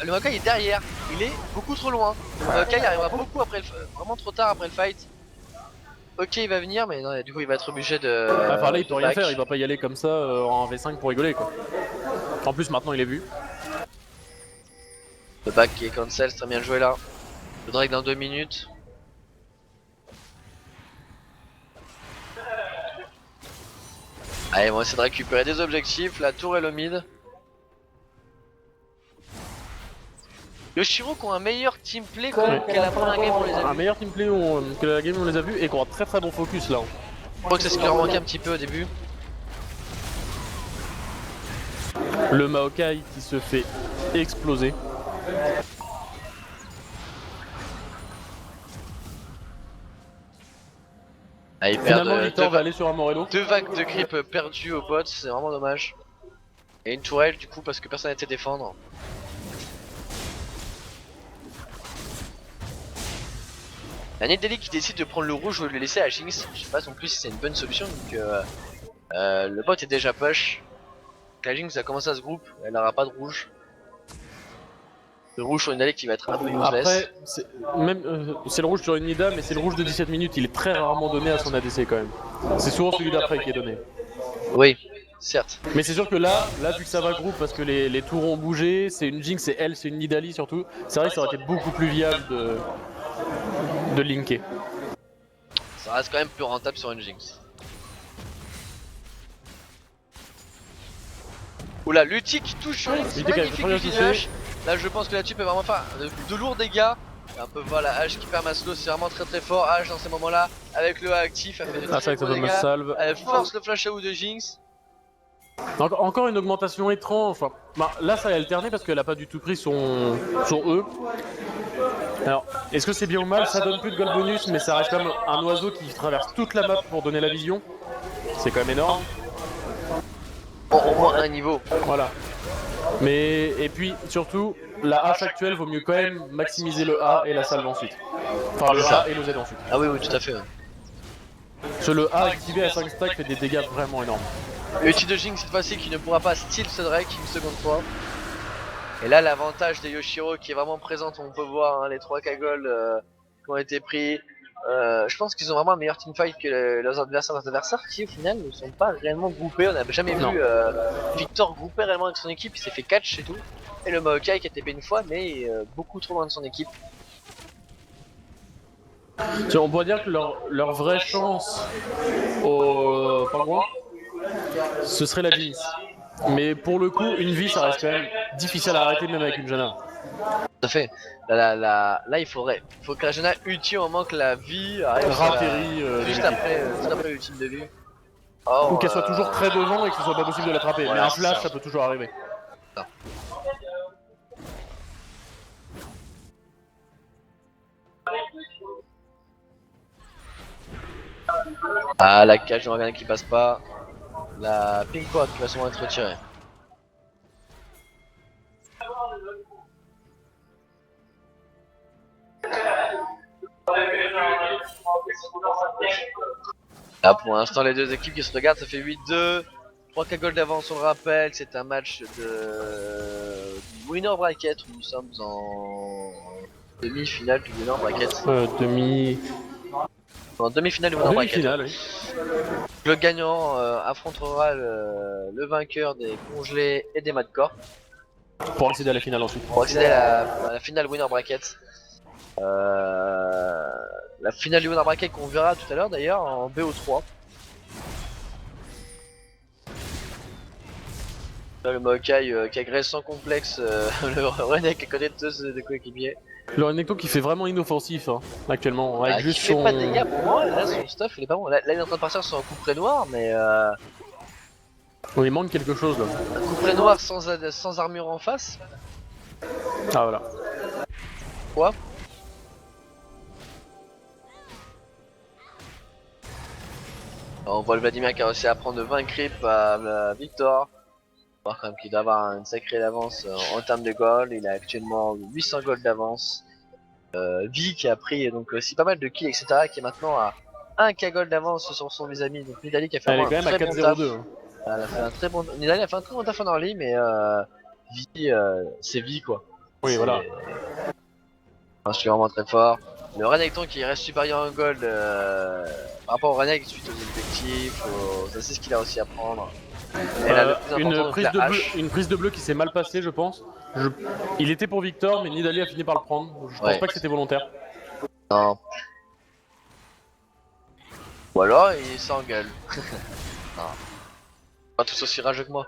Le Maokai est derrière, il est beaucoup trop loin. Maokai arrivera beaucoup après vraiment trop tard après le fight. Ok, il va venir, mais non, du coup il va être obligé de. Enfin là il peut rien faire, il va pas y aller comme ça en V5 pour rigoler quoi. En plus maintenant il est vu. Le back qui est cancel, c'est très bien joué là. Le drag dans 2 minutes. Allez, on va essayer de récupérer des objectifs, la tour et le mid. Yoshiro qui ont un meilleur teamplay que la première game on les a Un vus. meilleur teamplay que la game on les a vus et qu'on a très très bon focus là. Je crois que c'est ce qui leur manquait un petit peu au début. Le Maokai qui se fait exploser. Ah, ils Finalement perdent Victor va aller sur un Morello. 2 vagues de creep perdues au bot, c'est vraiment dommage. Et une tourelle du coup parce que personne n'était défendre. La Nidalee qui décide de prendre le rouge ou de le laisser à Jinx, je sais pas non plus si c'est une bonne solution donc le bot est déjà push. La Jinx a commencé à se groupe, elle n'aura pas de rouge. Le rouge sur une Nidalee qui va être un peu useless. Après, c'est le rouge sur une Nida, mais c'est le rouge de 17 minutes, il est très rarement donné à son ADC quand même. C'est souvent celui d'après qui est donné. Oui, certes. Mais c'est sûr que là vu que ça va groupe parce que les tours ont bougé, c'est une Jinx et elle c'est une Nidalee surtout, c'est vrai que ça aurait été beaucoup plus viable de linker. Ça reste quand même plus rentable sur une Jinx. Oula, l'ulti qui touche sur Jinx, L'ulti qui a magnifique très bien ulti de touché. H. Là je pense que là-dessus peut vraiment faire de lourds dégâts. Et un peu voilà, H qui perd ma slow, c'est vraiment très très fort. H dans ces moments là, avec le A actif, elle fait de Ah très c'est vrai que ça gros peut me dégâts. salve. Elle force le flash out de Jinx. Encore une augmentation étrange, enfin, bah, là ça a alterné parce qu'elle a pas du tout pris son E. Alors, est-ce que c'est bien ou mal? Ça donne plus de gold bonus, mais ça reste quand même un oiseau qui traverse toute la map pour donner la vision. C'est quand même énorme. Bon, au moins un niveau. Voilà. Mais, et puis surtout, la hache actuelle vaut mieux quand même maximiser le A et la salve ensuite. Enfin, le A et le Z ensuite. Ah oui, oui, tout à fait. Ouais. Parce que le A activé à 5 stacks fait des dégâts vraiment énormes. Ulti de Jinx cette fois-ci qui ne pourra pas steal ce Drake une seconde fois. Et là l'avantage de Yoshiro qui est vraiment présente, on peut voir hein, les 3 cagoles qui ont été pris. Je pense qu'ils ont vraiment un meilleur teamfight que leurs adversaires qui au final ne sont pas réellement groupés. On n'a jamais vu Victor groupé réellement avec son équipe, il s'est fait catch et tout. Et le Maokai qui a TP une fois mais beaucoup trop loin de son équipe. On pourrait dire que leur vraie chance au pingouin, ce serait la Jinx. Mais pour le coup, une vie ça reste quand même difficile à arrêter même avec une Janna. Tout à fait. Là il faut que la Janna ulti au moment que la vie arrive Ratterrit juste après l'ultime de vie. Oh, ou qu'elle soit toujours très devant et que ce soit pas possible de l'attraper. Voilà, mais un flash ça peut toujours arriver. Ah, la cage de Morgana qui passe pas. La ping pod qui va sûrement être retirée. Là pour l'instant les deux équipes qui se regardent, ça fait 8-2. 3 cagoles d'avance on le rappelle, c'est un match de winner bracket où nous sommes en demi-finale du winner bracket. En demi-finale du winner bracket. Demi-finale, oui. Le gagnant affrontera le vainqueur des congelés et des madcore. Pour accéder à la finale ensuite. Pour accéder à la finale winner bracket. La finale du winner bracket qu'on verra tout à l'heure d'ailleurs en BO3. Là, le Maokai qui agresse sans complexe le René qui connaît deux de coéquipiers. Le Renekton qui fait vraiment inoffensif hein, actuellement. Avec juste qui fait son... pas de dégâts pour moi, là son stuff il est pas bon. Là il est en train de partir sur un coup près noir, mais Oh, il manque quelque chose là. un coup près noir sans armure en face. Ah voilà. Quoi? On voit le Vladimir qui a réussi à prendre 20 creeps à Victor. Voir quand même qu'il doit avoir une sacrée avance en termes de gold. Il a actuellement 800 gold d'avance. Vi qui a pris donc aussi pas mal de kills etc. qui est maintenant à 1k gold d'avance sur son vis-à-vis. Donc Nidali qui a fait Elle est un quand même à très bon taf. 4-0-2. Elle a fait un très bon. Nidali a fait un très bon taf en early, mais Vi c'est Vi quoi. Oui voilà. Je suis vraiment très fort. Le Renekton qui reste supérieur en gold par rapport au Renek suite aux objectifs, aux assists qu'il a aussi à prendre. Et là, le plus important, une prise de bleu qui s'est mal passée je pense. Il était pour Victor mais Nidali a fini par le prendre. Je pense pas que c'était volontaire. Non. Ou alors il s'engueule. Non. Pas tous aussi rageux que moi.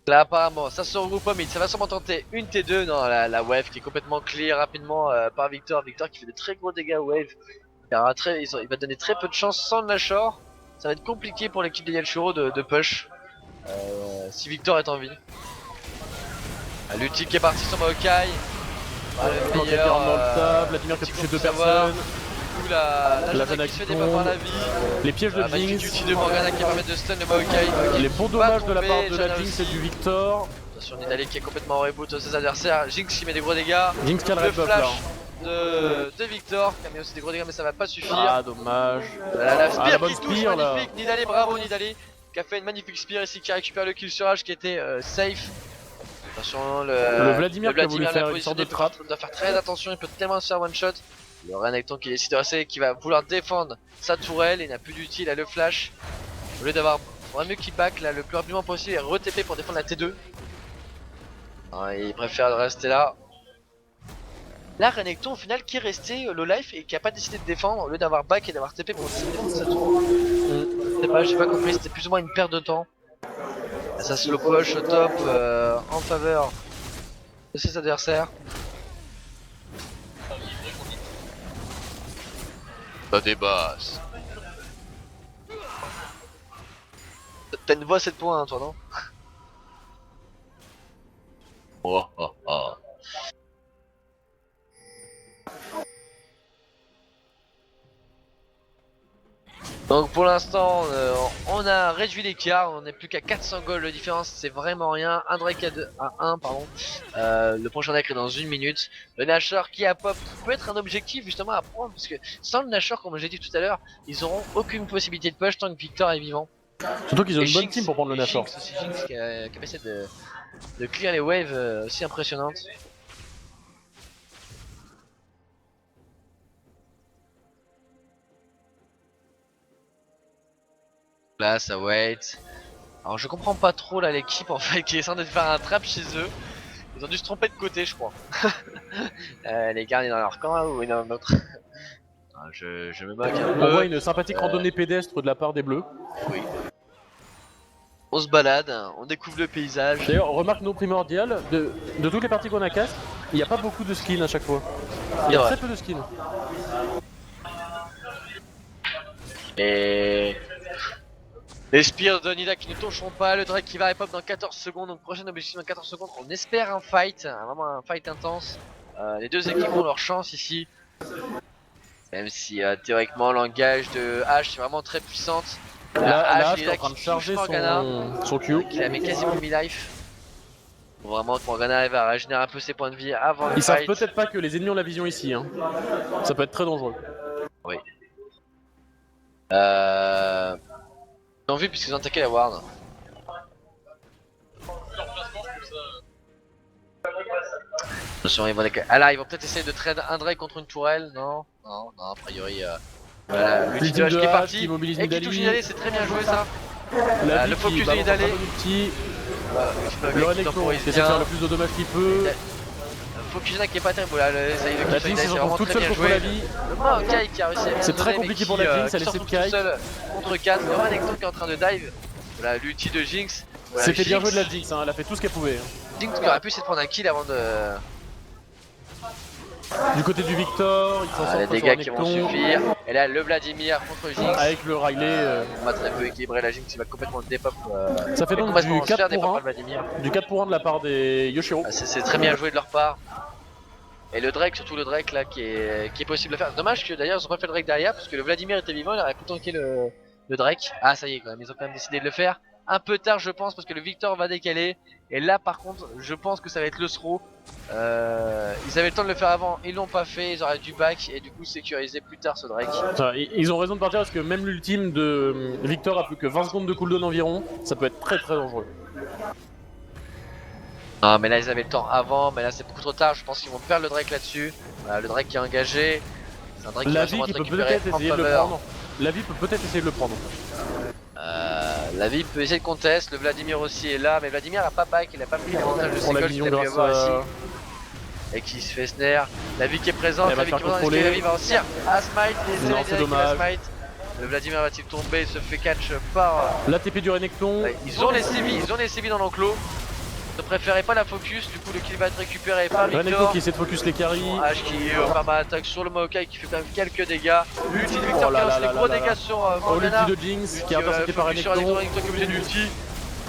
Là apparemment ça se regroupe pas mais ça va sûrement tenter une T2 dans la wave qui est complètement clear rapidement par Victor. Victor qui fait de très gros dégâts wave. Il va donner très peu de chance sans le Nashor. Ça va être compliqué pour l'équipe de Yelshiro de push. Si Victor est en vie. L'ulti qui est parti sur Maokai. Le meilleur dans le table, Vladimir qui a touché 2 personnes. La Jana qui se fait des par la vie. Les pièges de Jinx. L'ulti de Morgana qui permet de stun le Maokai. Les bons dommages de la part de la Jinx et du Victor. Attention Nidali qui est complètement en reboot ses adversaires. Jinx qui met des gros dégâts. Jinx qui a le le red buff là. De Victor qui a mis aussi des gros dégâts mais ça va pas suffire. Ah dommage. La Spear la bonne qui touche Spear, magnifique. Nidali, bravo Nidali qui a fait une magnifique Spear ici qui récupère le kill sur H qui était safe. Attention le Vladimir qui a voulu faire une sorte de trap. Il doit faire très attention, il peut tellement se faire one shot. Le Renekton qui décide de rester, qui va vouloir défendre sa tourelle, il n'a plus d'ulti, il a le flash. Au lieu d'avoir vraiment mieux qu'il back là le plus rapidement possible et re-TP pour défendre la T2. Ah, il préfère rester là. Là Renekton au final qui est resté low life et qui a pas décidé de défendre au lieu d'avoir back et d'avoir TP pour défendre sa tour. J'ai pas compris, c'était plus ou moins une perte de temps. Ça se le push au top en faveur de ses adversaires. Ça débasse. T'as une voix à 7 points hein, toi non? Oh oh oh. Donc pour l'instant on a réduit l'écart, on n'est plus qu'à 400 gold de différence, c'est vraiment rien. Un Drake à 1 pardon. Le prochain deck est dans 1 minute. Le Nashor qui a pop peut être un objectif justement à prendre parce que sans le Nashor comme j'ai dit tout à l'heure, ils auront aucune possibilité de push tant que Victor est vivant. Surtout qu'ils ont une bonne team pour prendre le Nashor. C'est Jinx qui a essayé de clear les waves aussi impressionnantes. Là ça wait. Alors je comprends pas trop là l'équipe en fait qui essaie de faire un trap chez eux. Ils ont dû se tromper de côté je crois. Les gars on est dans leur camp ou dans l'autre. Je me moque un peu. On voit une sympathique randonnée pédestre de la part des bleus. Oui. On se balade, on découvre le paysage. D'ailleurs remarque non primordiale, de toutes les parties qu'on a cast, il n'y a pas beaucoup de skins à chaque fois. Il y a très peu de skins. Et les spears de Nida qui ne toucheront pas, le Drake qui va repop dans 14 secondes, donc prochain objectif dans 14 secondes, on espère un fight, vraiment un fight intense. Les deux équipes ont leur chance ici. Même si théoriquement l'engage de H c'est vraiment très puissante. Là, H il est en train de charger son Q. Il avait quasiment mi-life. Vraiment que Morgana va régénérer un peu ses points de vie avant le Ils savent fight. peut-être pas que les ennemis ont la vision ici, hein. Ça peut être très dangereux. Oui. Ils ont vu puisqu'ils ont attaqué la ward. Attention, ils vont ah là, ils vont peut-être essayer de trade un Drake contre une tourelle. Non, a priori. Voilà, l'ulti de H qui est parti. Et qui touche Nidalé, c'est très bien joué ça. Le focus de Nidalé. Le Renekton qui essaie de faire le plus de dommages qu'il peut. Focus qui est pas terrible. Là, la Jinx se retrouve toute seule contre la vie. Le Maokai qui a réussi à c'est très compliqué pour la Jinx, elle essaie de Kai. Contre 4, le Renekton qui est en train de dive. Voilà, l'ulti de Jinx. Voilà, c'était bien joué de la Jinx, hein. Elle a fait tout ce qu'elle pouvait. Jinx qui aurait pu essayer de prendre un kill avant de. Du côté du Victor, il s'en sort les dégâts qui vont suffire. Et là, le Vladimir contre Jinx. Avec le Riley. On va très peu équilibrer la Jinx qui va complètement dépop. Ça fait donc du 4 pour 1. Du 4 pour 1 de la part des Yoshiro. C'est très bien joué de leur part. Et le Drake, surtout le Drake là qui est possible de faire. Dommage que d'ailleurs ils ont pas fait le Drake derrière parce que le Vladimir était vivant, il aurait pu tanker le Drake. Ah ça y est quand même, ils ont quand même décidé de le faire. Un peu tard je pense parce que le Victor va décaler. Et là par contre je pense que ça va être le throw. Ils avaient le temps de le faire avant, ils l'ont pas fait, ils auraient dû back et du coup sécuriser plus tard ce Drake. Ils ont raison de partir parce que même l'ultime de Victor a plus que 20 secondes de cooldown environ. Ça peut être très dangereux. Non mais là ils avaient le temps avant, mais là c'est beaucoup trop tard, je pense qu'ils vont perdre le Drake là-dessus. Voilà, le Drake qui est engagé. C'est un Drake la vie qui peut peut-être essayer de le prendre. La vie peut peut-être essayer de le prendre. La vie peut essayer de contest, le Vladimir aussi est là, mais Vladimir a pas back, il a pas pris l'avantage de ses golds qu'il a pu avoir ici. Et qui se fait snare. La vie qui est présente, la vie qui est présente, la vie va aussi à smite, non c'est dommage. Le Vladimir va-t-il tomber, il se fait catch par l'ATP du Renekton. Ouais, ils ont les CB dans l'enclos. Ne préférez pas la focus, du coup le kill va être récupéré par Victor. Renekton qui essaie de focus les carries. H qui par ma attaque sur le Maokai qui fait quand même quelques dégâts. L'ulti de Victor qui lance les gros dégâts sur Morgana. L'ulti de Jinx qui est intercepté par Renekton. Renekton qui est obligé d'ulti.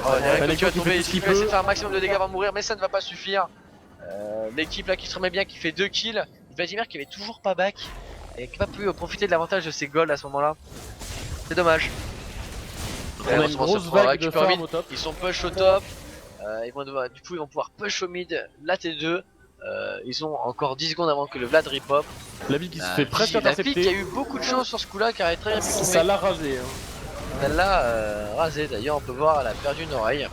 Renekton qui va tomber ici, peut essayer de faire un maximum de dégâts avant de mourir, mais ça ne va pas suffire. L'équipe là qui se remet bien, qui fait 2 kills. Vladimir qui avait toujours pas back et qui n'a pas pu profiter de l'avantage de ses golds à ce moment là. C'est dommage. On a une grosse vague de farm au top. Ils sont push au top. Du coup ils vont pouvoir push au mid la T2. Ils ont encore 10 secondes avant que le Vlad repop. La vie qui se fait presque intercepter. La vie qui a eu beaucoup de chance sur ce coup là car elle est très bien pu tomber. Ça l'a rasé. Hein. Elle l'a rasé d'ailleurs, on peut voir elle a perdu une oreille.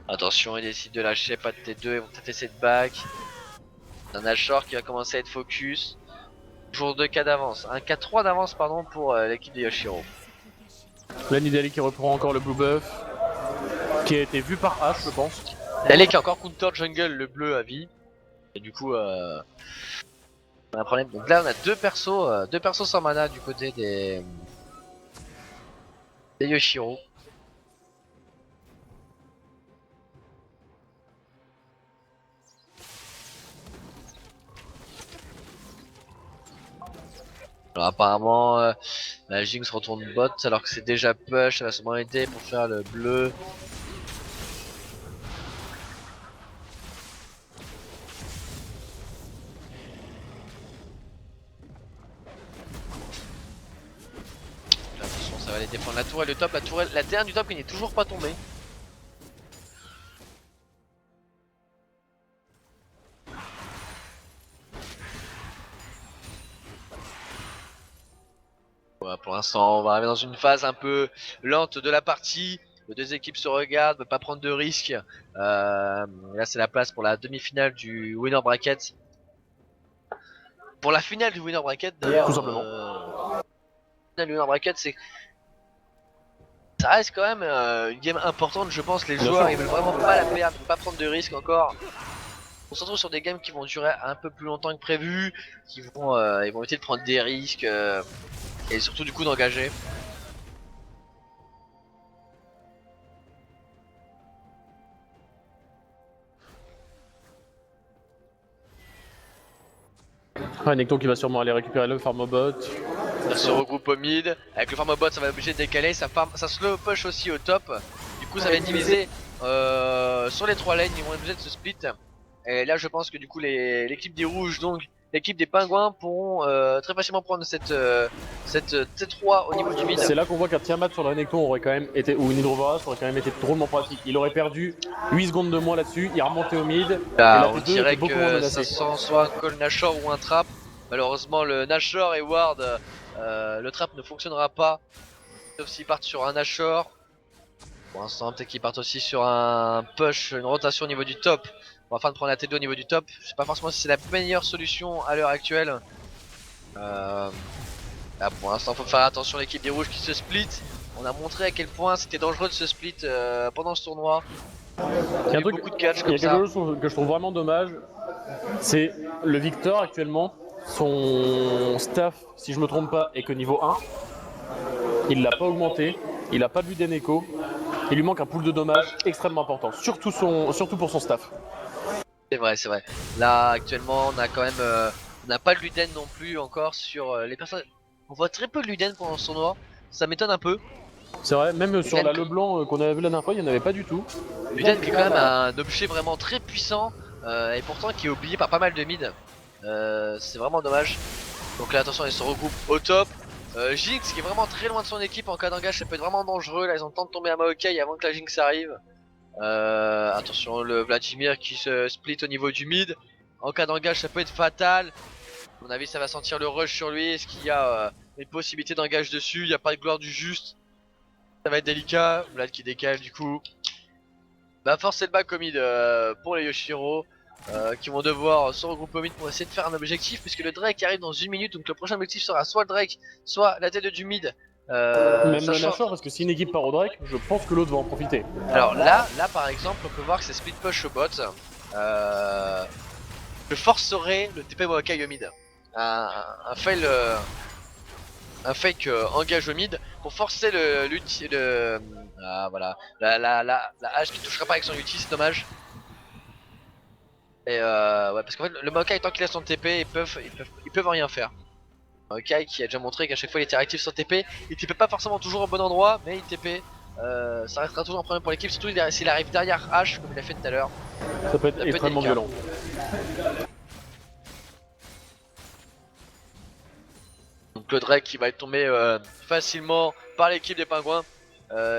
Attention, ils décident de lâcher, pas de T2, ils vont peut-être essayer de back. Un Ashore qui va commencer à être focus. Toujours 2K d'avance, un 4-3 d'avance pardon pour l'équipe de Yoshiro. Là Nidalé qui reprend encore le blue buff. Qui a été vu par H je pense. Nidalé qui a encore counter jungle le bleu à vie. Et du coup on a un problème. Donc là on a deux persos sans mana du côté des Yoshiro. Alors apparemment la Jinx retourne bot alors que c'est déjà push, elle va sûrement aider pour faire le bleu. Là, attention, ça va aller défendre la tourelle, la dernière du top qui n'est toujours pas tombée. Voilà, pour l'instant, on va arriver dans une phase un peu lente de la partie. Les deux équipes se regardent, ne veulent pas prendre de risques. Là, c'est la place pour la demi-finale du winner bracket. Pour la finale du winner bracket, d'ailleurs. Tout simplement. La finale du winner bracket, c'est. Ça reste quand même une game importante, je pense. Les joueurs, ils veulent vraiment pas la perdre, pas prendre de risques encore. On se retrouve sur des games qui vont durer un peu plus longtemps que prévu, ils vont essayer de prendre des risques. Et surtout du coup d'engager. Renekton qui va sûrement aller récupérer le farmobot. Ça se regroupe au mid. Avec le farmobot ça va être obligé de décaler. Ça slow push aussi au top. Du coup ça va être divisé sur les 3 lanes. Ils vont être obligés de se split. Et là je pense que du coup l'équipe des rouges, donc l'équipe des pingouins pourront très facilement prendre cette T3 au niveau du mid. C'est là qu'on voit qu'un Tiamat sur le Renekton aurait quand même été, ou une Hydrovorace aurait quand même été drôlement pratique. Il aurait perdu 8 secondes de moins là-dessus, il remontait au mid, Là, et on la T2 dirait était beaucoup moins que menacée. ça sent soit un call Nashor ou un trap. Malheureusement le Nashor et Ward, le trap ne fonctionnera pas. Sauf s'ils partent sur un Nashor. Pour l'instant peut-être qu'ils partent aussi sur un push, une rotation au niveau du top. Afin de prendre la T2 au niveau du top. Je sais pas forcément si c'est la meilleure solution à l'heure actuelle. Là pour l'instant faut faire attention, l'équipe des rouges qui se split. On a montré à quel point c'était dangereux de se split pendant ce tournoi. Il y a eu beaucoup de catch comme ça. Il y a quelque chose que je trouve vraiment dommage, c'est le Victor actuellement, son staff, si je me trompe pas, est que niveau 1. Il l'a pas augmenté, il a pas vu d'Eneco, il lui manque un pool de dommages extrêmement important, surtout pour son staff. C'est vrai, c'est vrai. Là actuellement on a quand même, on n'a pas de Luden non plus encore sur les personnes. On voit très peu de Luden pendant ce tournoi, ça m'étonne un peu. C'est vrai, même sur la Leblanc qu'on avait vu la dernière fois, il n'y en avait pas du tout. Luden qui est quand même un objet vraiment très puissant et pourtant qui est oublié par pas mal de mid. C'est vraiment dommage. Donc là attention, ils se regroupent au top. Jinx qui est vraiment très loin de son équipe en cas d'engage, ça peut être vraiment dangereux. Là ils ont le temps de tomber à Maokai avant que la Jinx arrive. Attention le Vladimir qui se split au niveau du mid. En cas d'engage ça peut être fatal. À mon avis ça va sentir le rush sur lui. Est-ce qu'il y a une possibilité d'engage dessus? Il n'y a pas de gloire du juste. Ça va être délicat. Vlad qui décale du coup. Va forcer le back au mid pour les Yoshiro. Qui vont devoir se regrouper au mid pour essayer de faire un objectif, puisque le Drake arrive dans une minute. Donc le prochain objectif sera soit le Drake, soit la tête du mid. Même le Nashor, parce que si une équipe part au Drake, je pense que l'autre va en profiter. Alors là par exemple on peut voir que c'est split push au bot. Je forcerai le TP Maokai au mid. Un fail, un fake engage au mid pour forcer voilà, la hache qui touchera pas avec son ulti, c'est dommage. Et ouais, parce qu'en fait le Maokai tant qu'il a son TP ils peuvent rien faire. Maokai qui a déjà montré qu'à chaque fois il était réactif sur TP, il TP pas forcément toujours au bon endroit, mais il TP. Ça restera toujours un problème pour l'équipe, surtout s'il arrive derrière H comme il a fait tout à l'heure. Ça peut être extrêmement violent. Donc le Drake qui va être tombé facilement par l'équipe des pingouins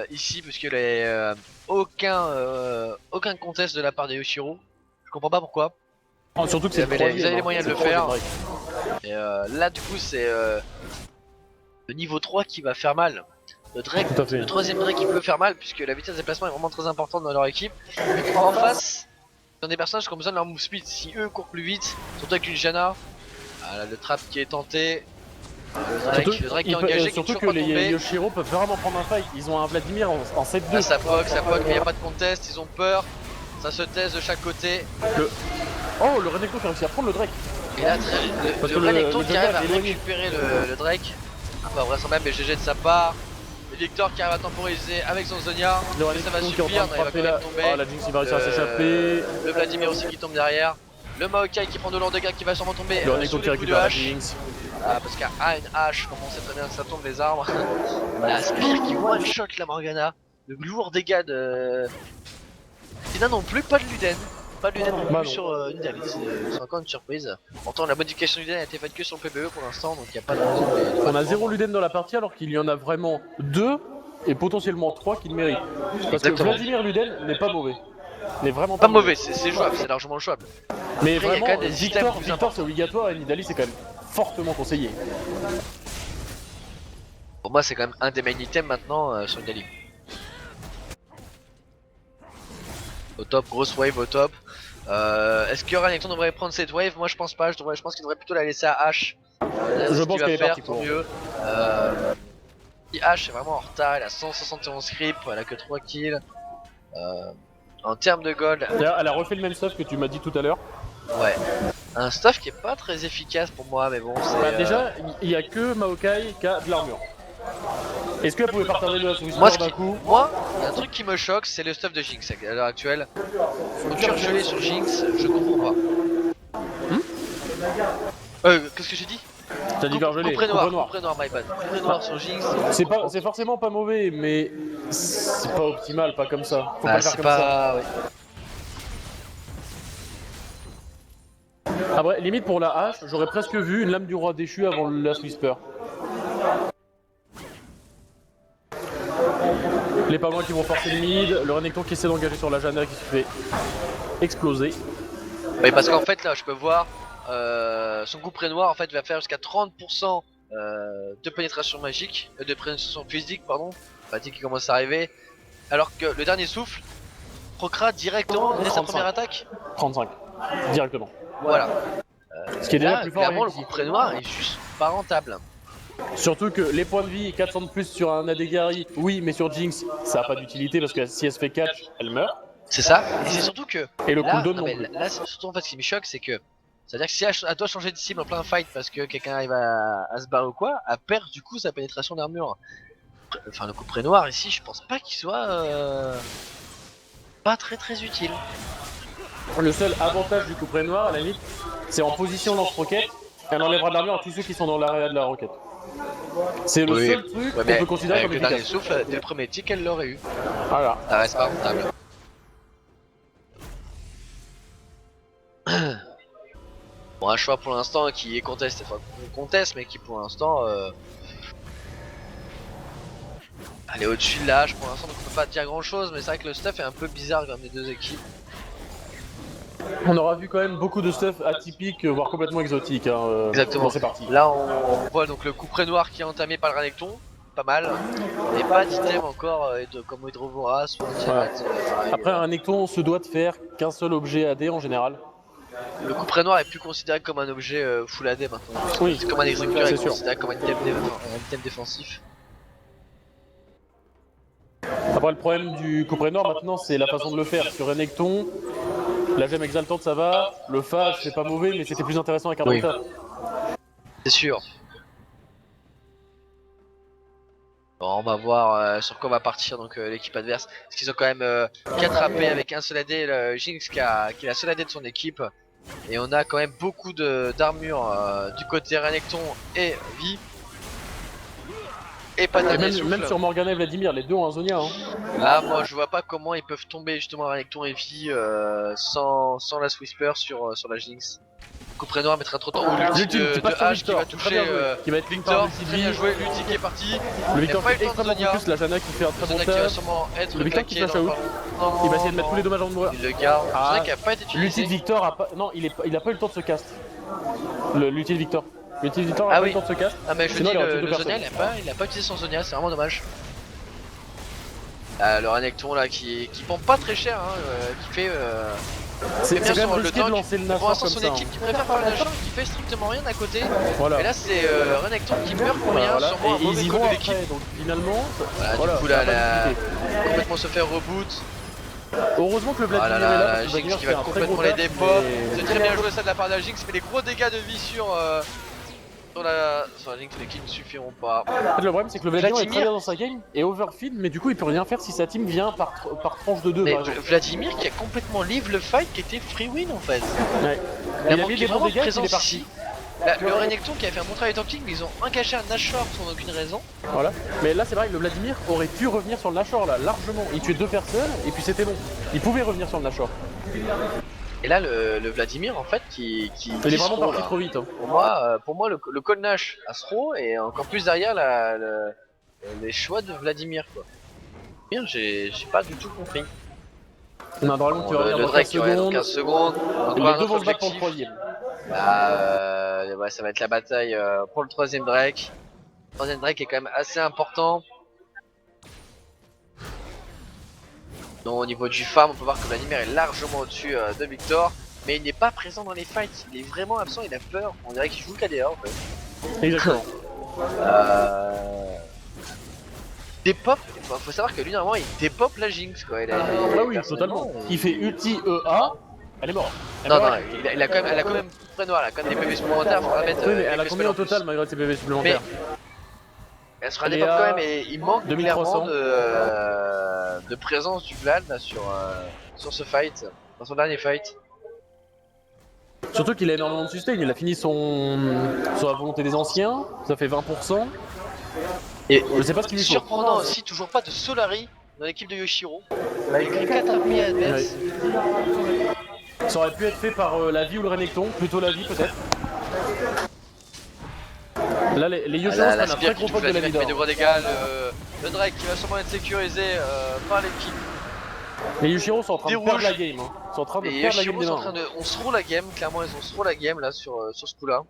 ici, puisqu'il n'y a aucun contest de la part des Yoshiro. Je comprends pas pourquoi. Oh, surtout que c'est ils avaient les moyens de le faire. Et là du coup c'est le niveau 3 qui va faire mal. Le troisième Drake qui peut faire mal, puisque la vitesse de déplacement est vraiment très importante dans leur équipe. En face, dans des personnages qui ont besoin de leur move speed. Si eux courent plus vite, surtout avec une Janna, là, le trap qui est tenté. Le Drake qui est engagé, surtout qui que les Yoshiro peuvent vraiment prendre un fight. Ils ont un Vladimir en 7-2. Ah, ça poke, mais il n'y a pas de contest, ils ont peur. Ça se teste de chaque côté. Oh, le Renekton qui a réussi à prendre le Drake. Et là, le Renekton qui arrive à récupérer le Drake. Pas vraisemblable, mais GG de sa part. Et Victor qui arrive à temporiser avec son Zonia. Ça va suffire, il va quand même tomber. Oh, la Jinx il va réussir à s'échapper. Le Vladimir aussi qui tombe derrière. Le Maokai qui prend de lourds dégâts qui va sûrement tomber. Le Renekton qui récupère la Jinx. Parce qu'à une hache, comme on sait très bien que ça tombe les arbres. La Spear qui one shot la Morgana. Le lourd dégâts de. Il n'a non plus pas de Luden. Pas de Luden non plus sur Nidalee, c'est encore une surprise. Pourtant la modification Luden a été faite que sur le PBE pour l'instant, donc il n'y a pas de raison de On a 0 Luden dans la partie alors qu'il y en a vraiment 2 et potentiellement 3 qui le méritent. Parce Exactement. que Vladimir Luden n'est pas mauvais. N'est vraiment pas mauvais, c'est jouable, c'est largement jouable. Mais après, vraiment, des Victor c'est obligatoire et Nidalee c'est quand même fortement conseillé. Pour moi c'est quand même un des main items maintenant sur Nidalee. Au top, grosse wave au top. Est-ce que Renekton devrait prendre cette wave? Moi je pense pas, je pense qu'il devrait plutôt la laisser à H. Je pense qu'elle est partie pour mieux. H est vraiment en retard, elle a 171 creep, elle a que 3 kills. En termes de gold. D'ailleurs elle a refait le même stuff que tu m'as dit tout à l'heure. Ouais. Un stuff qui est pas très efficace pour moi, mais bon c'est... Bah, déjà, il y a que Maokai qui a de l'armure. Est-ce qu'elle pouvait partager de la solution d'un coup? Moi, un truc qui me choque, c'est le stuff de Jinx à l'heure actuelle. Faut gelé sur Jinx, je comprends pas. Qu'est-ce que j'ai dit? T'as dit vergelé, coupe noir, my bad. Coupe noir sur Jinx. C'est forcément pas mauvais, mais c'est pas optimal, pas comme ça. Faut pas le faire comme ça. Ouais. Après, limite pour la hache, j'aurais presque vu une lame du roi déchu avant le Last Whisper. Les pas loin qui vont forcer le mid, le Renekton qui essaie d'engager sur la Janna qui se fait exploser. Oui, parce qu'en fait là je peux voir son coup près noir en fait va faire jusqu'à 30% de pénétration magique, de pénétration physique pardon, fatigue qui commence à arriver, alors que le dernier souffle procra directement dès sa première attaque. 35, directement. Voilà. Ce qui est déjà Là, plus fort. clairement le coup près noir est juste pas rentable. Surtout que les points de vie, 400 de plus sur un AD Gary, oui, mais sur Jinx, ça n'a pas d'utilité parce que si elle se fait catch, elle meurt. C'est ça, et c'est surtout que Et le là, cooldown non, non mais plus. là c'est surtout en fait ce qui me choque, c'est que c'est-à-dire que si elle doit changer de cible en plein fight parce que quelqu'un arrive à se barrer ou quoi, elle perd du coup sa pénétration d'armure. Enfin le coup près noir ici, je pense pas qu'il soit pas très utile. Le seul avantage du couperet noir, à la limite, c'est en position lance-roquette, elle enlèvera de l'armure à tous ceux qui sont dans l'area de la roquette. C'est le seul truc qu'on peut considérer comme avec le dernier efficace. souffle, dès le premier tic, elle l'aurait eu. Voilà. Ça reste pas rentable. Bon, un choix pour l'instant qui est contesté, enfin qu'on conteste, mais qui pour l'instant elle est au-dessus de l'âge pour l'instant, donc on peut pas dire grand chose, mais c'est vrai que le stuff est un peu bizarre comme les deux équipes. On aura vu quand même beaucoup de stuff atypique, voire complètement exotique. Hein, Exactement. Bon, c'est parti. Là on voit donc le coup près noir qui est entamé par le Renekton, pas mal, mais pas d'item encore comme Hydrovoras ou Voilà. Après, un Necton se doit de faire qu'un seul objet AD en général. Le coup près noir est plus considéré comme un objet full AD maintenant. Oui, c'est comme un exécuteur, c'est est sûr. considéré comme un item défensif. Après, le problème du couperet noir maintenant, c'est la façon de le faire. Sur Renekton, la gemme exaltante ça va, le phage c'est pas mauvais, mais c'était plus intéressant avec un Oui. Delta. C'est sûr. Bon, on va voir sur quoi va partir donc l'équipe adverse. Parce qu'ils ont quand même 4 AP avec un seul AD, le Jinx qui est la seule AD de son équipe. Et on a quand même beaucoup d'armure du côté Renekton et Vi. Et pas de dernier souffle. Même sur Morgana et Vladimir, les deux ont un Zonia. Hein. Là, moi je vois pas comment ils peuvent tomber justement Renekton et Vi sans Last Whisper sur la Jinx. Coup près noir mettra trop de temps. Ou l'ulti de H qui va toucher qui va être Victor. Très bien joué, l'ulti qui est parti. Le Victor qui fait extrêmement focus, la Janna qui fait un très bon Zona qui va taf. sûrement être Le Victor qui claqué flash out. Il va essayer de mettre tous les dommages en mourir. Il le garde. Ah, C'est vrai qu'il a pas été utilisé. L'ulti de Victor a pas. Non, il a pas eu le temps de se cast. L'ulti de Victor. L'ulti de Victor a pas eu le temps de se cast. Ah, mais je Sinon, dis, il aurait tué le deux Zonia il a pas utilisé son Zonia, c'est vraiment dommage. Le Renekton là qui pompe pas très cher, hein, qui fait. C'est bien quand même le risqué temps de lancer le pour Nashor l'instant comme son ça. équipe qui préfère faire le Nashor qui fait strictement rien à côté. Voilà. Et là c'est Renekton qui meurt pour rien, Voilà. sûrement un Et mauvais ils y coup vont de l'équipe. après, donc finalement. Voilà, du coup là, elle a complètement se fait reboot. Heureusement que le Ah Vladimir là est là, là, parce que Jinx Vladimir qui fait va un très gros complètement les taf, dépôts. mais- C'est très bien joué ça de la part de la Jinx, mais des gros dégâts de vie sur la Jinx, les kills ne suffiront pas. En fait, le problème c'est que le Vladimir est très Vladimir bien dans sa game et overfeed, mais du coup il peut rien faire si sa team vient par tranche de 2 Mais par exemple. Vladimir qui a complètement live le fight qui était free win en fait. Ouais. Il Il a a mis manqué des bons vraiment de dégâts, il est présence parti. ici. Là, le Renekton qui a fait un bon travail tanking, mais ils ont encaché un Nashor sans aucune raison. Voilà. Mais là c'est vrai que le Vladimir aurait pu revenir sur le Nashor là, largement. Il tuait 2 personnes et puis c'était bon. Il pouvait revenir sur le Nashor. Et là le Vladimir en fait qui Il est vraiment throw, parti là. trop vite. Hein. Pour moi le call Nash à throw et encore plus derrière les choix de Vladimir quoi. Bien, j'ai pas du tout compris. Non, normalement tu vas revenir Le dans 15 Drake ouais, dans secondes. 15 secondes. Les Encore un deux autre vont se battre pour le objectif. troisième. Ouais, ça va être la bataille pour le troisième Drake. Le troisième Drake est quand même assez important. Donc, au niveau du farm, on peut voir que Vladimir est largement au-dessus de Victor. Mais il n'est pas présent dans les fights, il est vraiment absent, il a peur. On dirait qu'il joue KDA en fait. Exactement. Dépop, faut savoir que lui normalement il dépop la Jinx quoi. Ah oui, totalement. Il fait ulti EA, elle est morte. Non, elle a quand même près noir, elle a quand même des PV supplémentaires, faudra mettre. Oui, mais elle a combien au total malgré ses PV supplémentaires? Elle sera dépop quand même et il manque 2300. clairement de présence du Vlad là, sur ce fight, dans son dernier fight. Surtout qu'il a énormément de sustain, il a fini sur la volonté des anciens, ça fait 20%. Et je sais pas ce qu'il lui faut. Surprenant aussi, toujours pas de Solari dans l'équipe de Yoshiro, malgré 4 AP adverses. Ça aurait pu être fait par la vie ou le Renekton, plutôt la vie peut-être. Là, les Yushiro la prennent un Spire très qui gros touche poke de la Vladimir vie qui met de d'or. gros dégâts, le Drake qui va sûrement être sécurisé par l'équipe. Les Yushiro sont en train Des de perdre rouges. la game. Hein. Ils sont en train de Et perdre la game Yoshiro des sont en mains. train de. On se roule la game, clairement ils ont se roule la game là sur ce coup là.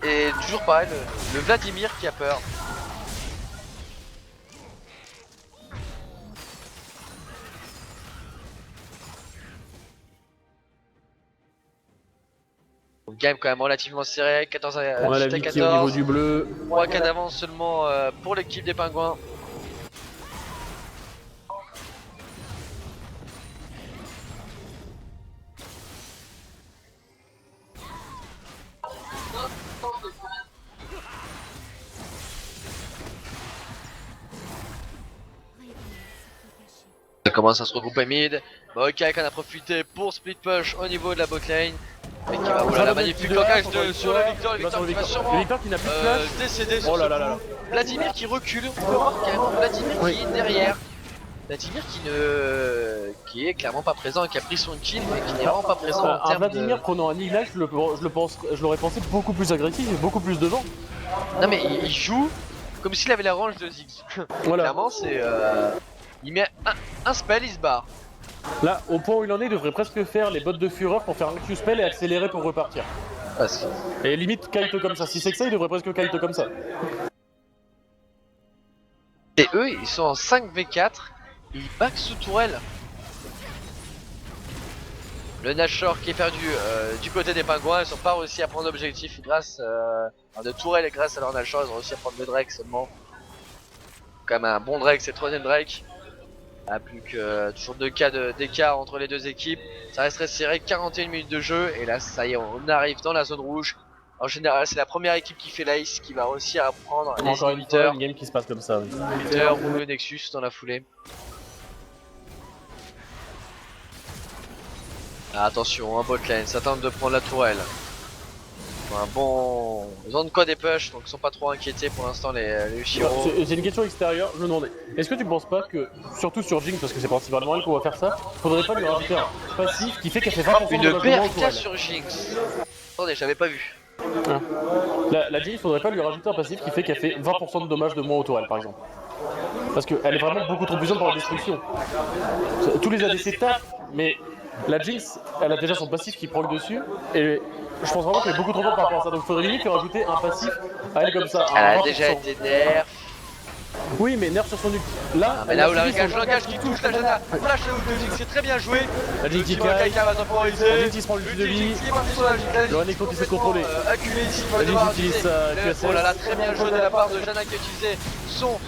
Et toujours pareil, le Vladimir qui a peur. Donc game quand même relativement serré, 14 à On a la 18 à vie qui est au niveau 14. du bleu. 3 cas d'avance seulement pour l'équipe des Pingouins. Ça commence à se regrouper mid. Mokai en a profité pour split push au niveau de la botlane. Mais qui va voilà la magnifique engage sur le Victor. Le Victor qui va sûrement Le Victor qui n'a plus de flash. décéder sur Oh là ce là coup. là. Vladimir qui recule, on peut voir carrément Vladimir Oui. qui est derrière. Vladimir qui est clairement pas présent et qui a pris son kill mais qui n'est vraiment pas présent en Un termes Vladimir de... prenant un Iglash, je l'aurais pensé beaucoup plus agressif et beaucoup plus devant. Non mais il joue comme s'il avait la range de Ziggs. Voilà. Clairement c'est... Il met un spell, il se barre. Là, au point où il en est, il devrait presque faire les bottes de fureur pour faire un Q-spell et accélérer pour repartir. Et limite kite comme ça. Si c'est que ça, il devrait presque kite comme ça. Et eux, ils sont en 5v4, ils back sous tourelle. Le Nashor qui est perdu du côté des Pingouins, ils n'ont pas réussi à prendre l'objectif grâce de tourelle et grâce à leur Nashor, ils ont réussi à prendre le Drake seulement. Quand même un bon Drake, c'est le troisième Drake. Ah, plus que toujours 2 cas d'écart entre les deux équipes. Ça resterait serré, 41 minutes de jeu. Et là, ça y est, on arrive dans la zone rouge. En général, c'est la première équipe qui fait l'ace qui va réussir à prendre les Encore une fois, inhibiteurs. une game qui se passe comme ça. Oui. Inhibiteur ou le Nexus dans la foulée. Ah, attention, un botlane, ça tente de prendre la tourelle. Un bon... Ils ont de quoi des push, donc ils sont pas trop inquiétés pour l'instant les Ushiro. C'est une question extérieure, je me demandais. Est-ce que tu penses pas que, surtout sur Jinx, parce que c'est principalement elle qu'on va faire ça, faudrait pas lui rajouter un passif qui fait qu'elle fait 20% de Une dommages de moins au PRK tourelle. sur Jinx. Attendez, j'avais pas vu. La Jinx, faudrait pas lui rajouter un passif qui fait qu'elle fait 20% de dommages de moins au tourelle, par exemple. Parce qu'elle est vraiment beaucoup trop puissante pour la destruction. Tous les ADC tapent, mais la Jinx, elle a déjà son passif qui proc dessus, et je pense vraiment qu'elle est beaucoup trop forte par rapport à ça. Donc faudrait limite lui rajouter un passif à elle comme ça. Elle a 20%. déjà été nerf. Oui, mais nerf sur son ult. Là, Mais là où la langage qui touche la Jana, flash de Jinx, c'est très bien joué. la Jinx qui Kaika caille, va temporiser. la Jinx qui se prend l'ulti de vie, le Renekton qui s'est contrôlé. Acculé ici, La Jinx utilise sa QSS. Oh là là, très bien joué de la part de Jana qui a utilisé son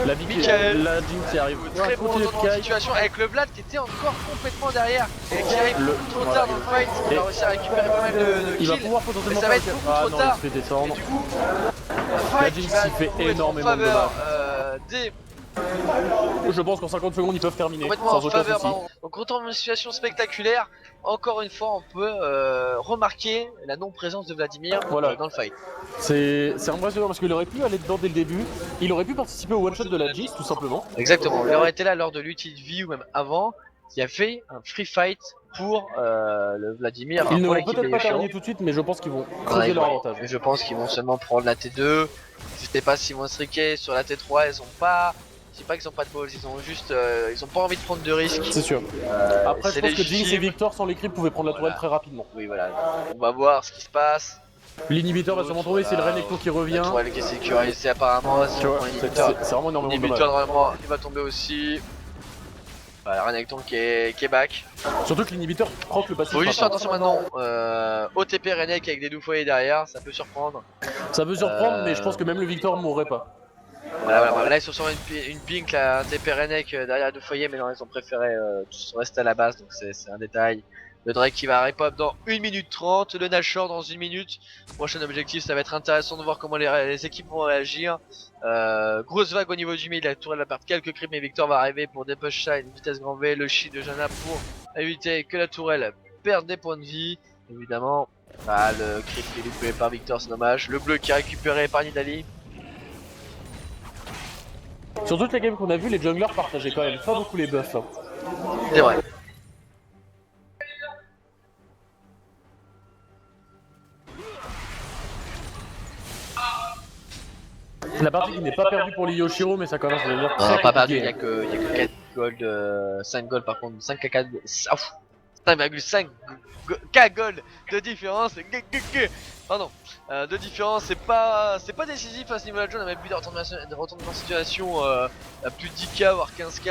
La Vicky, Michael. la Jinx qui arrive. Très bon Continue de retournement de kite. situation avec le Vlad qui était encore complètement derrière et qui arrive Le- trop voilà, tard dans le fight. Il va réussir à récupérer pas mal de Il va kills. pouvoir Mais potentiellement ça va être faire- beaucoup Ah trop non, tard. il se fait Et descendre. du coup, La fight Jinx qui va qui fait du coup être en énormément de faveur, dommages. des Je pense qu'en 50 secondes ils peuvent terminer complètement sans en aucun faveur. souci. Pardon. Donc autant une situation spectaculaire. Encore une fois, on peut remarquer la non-présence de Vladimir Voilà. dans le fight. C'est impressionnant parce qu'il aurait pu aller dedans dès le début. Il aurait pu participer au one shot de la Jinx tout simplement. Exactement. Il aurait été là lors de l'ulti de vie ou même avant, qui a fait un free fight pour le Vladimir. Ils ne pour vont l'équipe peut-être des pas Ushiro. terminer tout de suite, mais je pense qu'ils vont Ouais, creuser leur ouais. avantage. Je pense qu'ils vont seulement prendre la T2. Je sais pas s'ils vont se riquer sur la T3. Ils ont pas. Je sais pas qu'ils ont pas de balls. Ils ont juste. Ils ont pas envie de prendre de risques. C'est sûr. Après, je c'est pense que Jinx et légitime. Victor sans les creeps pouvaient prendre la tourelle Voilà. très rapidement. Oui, voilà. On va voir ce qui se passe. L'inhibiteur va sûrement tomber, c'est le Renekton qui La revient. tourelle qui est sécurisée apparemment. Si Tu on vois, prend c'est l'inhibiteur. c'est vraiment énormément de dommages. L'inhibiteur normalement il va tomber aussi. Voilà, Renekton qui est back. Surtout que l'inhibiteur proc le passif. Faut juste faire maintenant. attention maintenant. OTP Renek avec des doux-foyers derrière, ça peut surprendre. Ça peut surprendre, mais je pense que même le Victor mourrait pas. Voilà, là ils sont sur une pink, là, un TP Renek derrière deux foyers, mais non, ils ont préféré tous rester à la base, donc c'est un détail. Le Drake qui va rip-up dans 1 minute 30, le Nashor dans 1 minute. Prochain objectif, ça va être intéressant de voir comment les équipes vont réagir. Grosse vague au niveau du mid, la tourelle va perdre quelques creeps, mais Victor va arriver pour dépush ça, une vitesse grand V, le shield de Jana pour éviter que la tourelle perde des points de vie. Évidemment, le creep qui est loupé par Victor, c'est dommage. Le bleu qui est récupéré par Nidalee. Sur toutes les games qu'on a vu, les junglers partageaient quand même pas beaucoup les buffs. Hein. C'est vrai. La partie qui n'est pas perdue pour les Yoshiro, mais ça commence à devenir très Pas perdu, compliqué. il y a que 4 gold, 5 gold par contre, 5 k 5,5 k gold de différence. Pardon, de différence, c'est pas décisif à ce niveau-là de jeu. On a même plus de retournement de situation à plus de 10 k voire 15 k.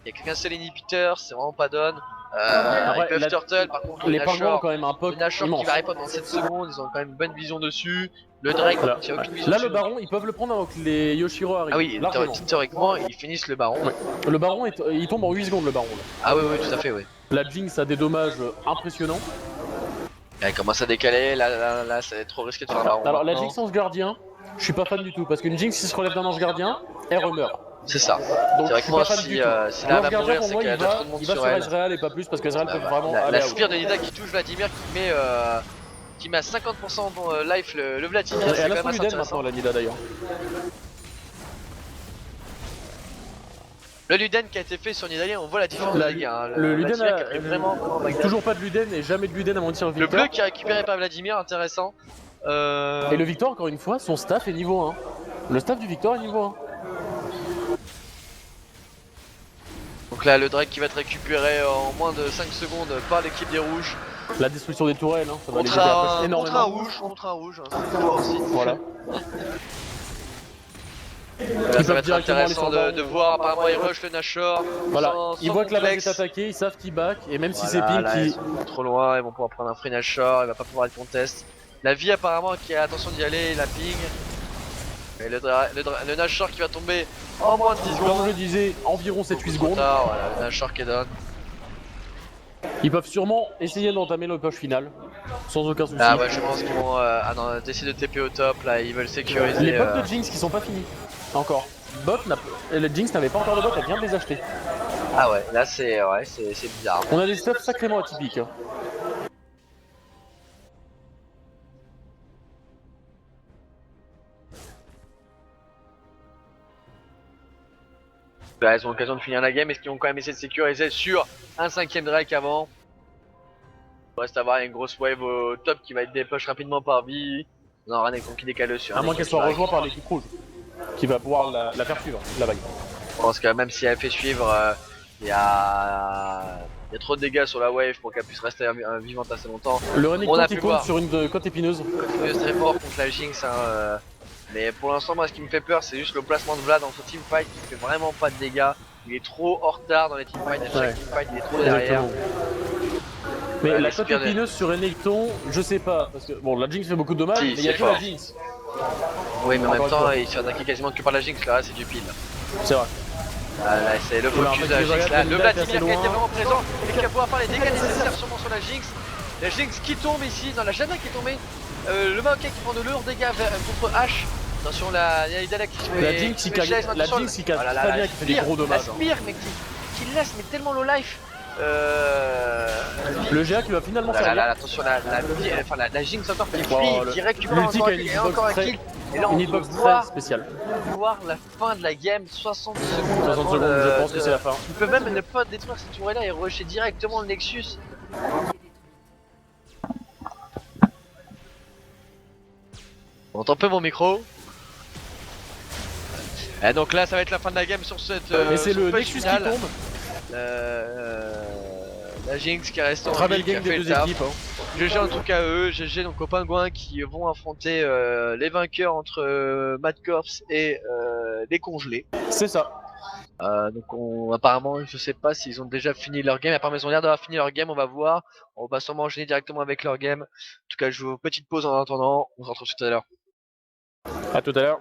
Il y a qu'un seul inhibiteur, c'est vraiment pas donne. Après, ils peuvent turtle, par contre, les pingouins ont quand même un poke le Nashor qui immense. va répondre dans 7 secondes, ils ont quand même une bonne vision dessus. Le Drake, Voilà. il n'y a aucune vision Là, dessus. le baron, ils peuvent le prendre avant que les Yoshiro arrivent. Ah oui, largement. théoriquement, ils finissent le baron. Ouais. Le baron, il tombe en 8 secondes, le baron. Là. Ah oui, tout à fait, oui. La Jinx a des dommages impressionnants. Elle commence à décaler, là, c'est trop risqué de faire un baron. Alors, la Jinx ange gardien, je suis pas fan du tout, parce qu'une Jinx qui se relève d'un ange gardien, elle remeurt. C'est ça. Donc, Théoriquement, si si là elle va mourir, c'est qu'elle a déjà trop de monde il va sur sur elle. Ezreal et pas plus, parce qu'Ezreal peut vraiment La aller à spire de Nida qui touche Vladimir, qui met à 50% dans life le Vladimir. Et elle a quand son même assez Luden intéressant. maintenant, la Nida d'ailleurs. Le Luden qui a été fait sur Nidalee, on voit la différence de dégâts. Hein. Le Luden Vladimir qui a pris vraiment toujours pas de Luden et jamais de Luden avant de tirer Le Victor. bleu qui est récupéré par Vladimir, intéressant. Et le Victor, encore une fois, son staff est niveau 1. Le staff du Victor est niveau 1. Donc là, le Drake qui va être récupéré en moins de 5 secondes par l'équipe des rouges. La destruction des tourelles, hein, ça va les aider Contre énormément. un rouge, hein, c'est fort aussi. Voilà. Là, ça va être intéressant de voir, apparemment ils rush le Nashor. Voilà, sans ils voient que la base complexe. est attaquée, ils savent qu'ils back, et même si Voilà, c'est ping là, qui... ils sont trop loin, ils vont pouvoir prendre un free Nashor, il va pas pouvoir être contest. La vie apparemment qui a attention d'y aller, la ping. Et le Nashor qui va tomber en moins de 10 Comme secondes. je disais, environ 7-8 Trop secondes. tard, voilà, le Nashor qui est down. Ils peuvent sûrement essayer d'entamer le push final, sans aucun souci. Ah ouais, je pense qu'ils vont décider de TP au top, là ils veulent sécuriser. Les bots de Jinx qui sont pas finis, encore. Le Jinx n'avait pas encore de bot, elle vient de les acheter. Ah ouais, là c'est bizarre. On a des stuffs sacrément atypiques. Hein. Là, ils ont l'occasion de finir la game, est-ce qu'ils vont quand même essayer de sécuriser sur un 5ème Drake avant? Il reste à voir une grosse wave au top qui va être dépush rapidement par vie. Non, rien n'est conquis décalé sur À moins qu'elle soit rejointe par l'équipe rouge, qui va pouvoir la faire suivre, la vague. Je pense que même si elle fait suivre, il y a trop de dégâts sur la wave pour qu'elle puisse rester vivante assez longtemps. Le On Renekton a qui pu compte voir. sur une côte épineuse. C'est très fort contre la Jinx, hein, mais pour l'instant, moi ce qui me fait peur, c'est juste le placement de Vlad dans ce teamfight qui fait vraiment pas de dégâts. Il est trop en retard dans les teamfights, à chaque teamfight il est trop derrière. Mais la la côte spire de- épineuse sur Renekton, je sais pas, parce que bon, la Jinx fait beaucoup de dommages, Si, mais il y a c'est que la fort. Jinx. Oui, mais en Encore même une temps, fois. il se fait attaquer quasiment que par la Jinx, là c'est du pile. C'est vrai. Ah, là, c'est le Voilà, focus en de la fait, Jinx les là. Valiant Le Valiant Vladimir est qui assez a été loin. vraiment présent et qui va pouvoir faire les dégâts nécessaires sûrement sur la Jinx. La Jinx qui tombe ici, non la Janna qui est tombée. Le Maokai qui prend de lourds dégâts contre H. Attention la Idala qui se fait. La Jinx qui casse chaise, attention, très bien, qui fait des gros dommages. La Spire, mec, qui laisse mais tellement low life. Le GA qui va finalement Là, servir. attention la Jinx encore qui Bon, flee, qui récupère l'ulti qui a une et encore un hitbox kill. Et là on une peut hitbox très voir spéciale. la fin de la game, 60 secondes. 60 avant secondes, je pense que c'est la fin. Il peut même ne pas détruire cette tour là et rusher directement le Nexus. On entend peu mon micro. Et donc là ça va être la fin de la game sur cette. Mais c'est sur le push Nexus qui final. tombe. La Jinx qui reste en Très belle vie, qui a game fait des le deux taf. équipes. Hein. GG en tout cas eux, GG donc aux pingouins qui vont affronter les vainqueurs entre Mad Corps et les congelés. C'est ça. Donc apparemment je sais pas s'ils ont déjà fini leur game, apparemment ils ont l'air d'avoir fini leur game, on va voir. On va sûrement enchaîner directement avec leur game. En tout cas je vous petite pause en attendant, on se retrouve tout à l'heure. À tout à l'heure.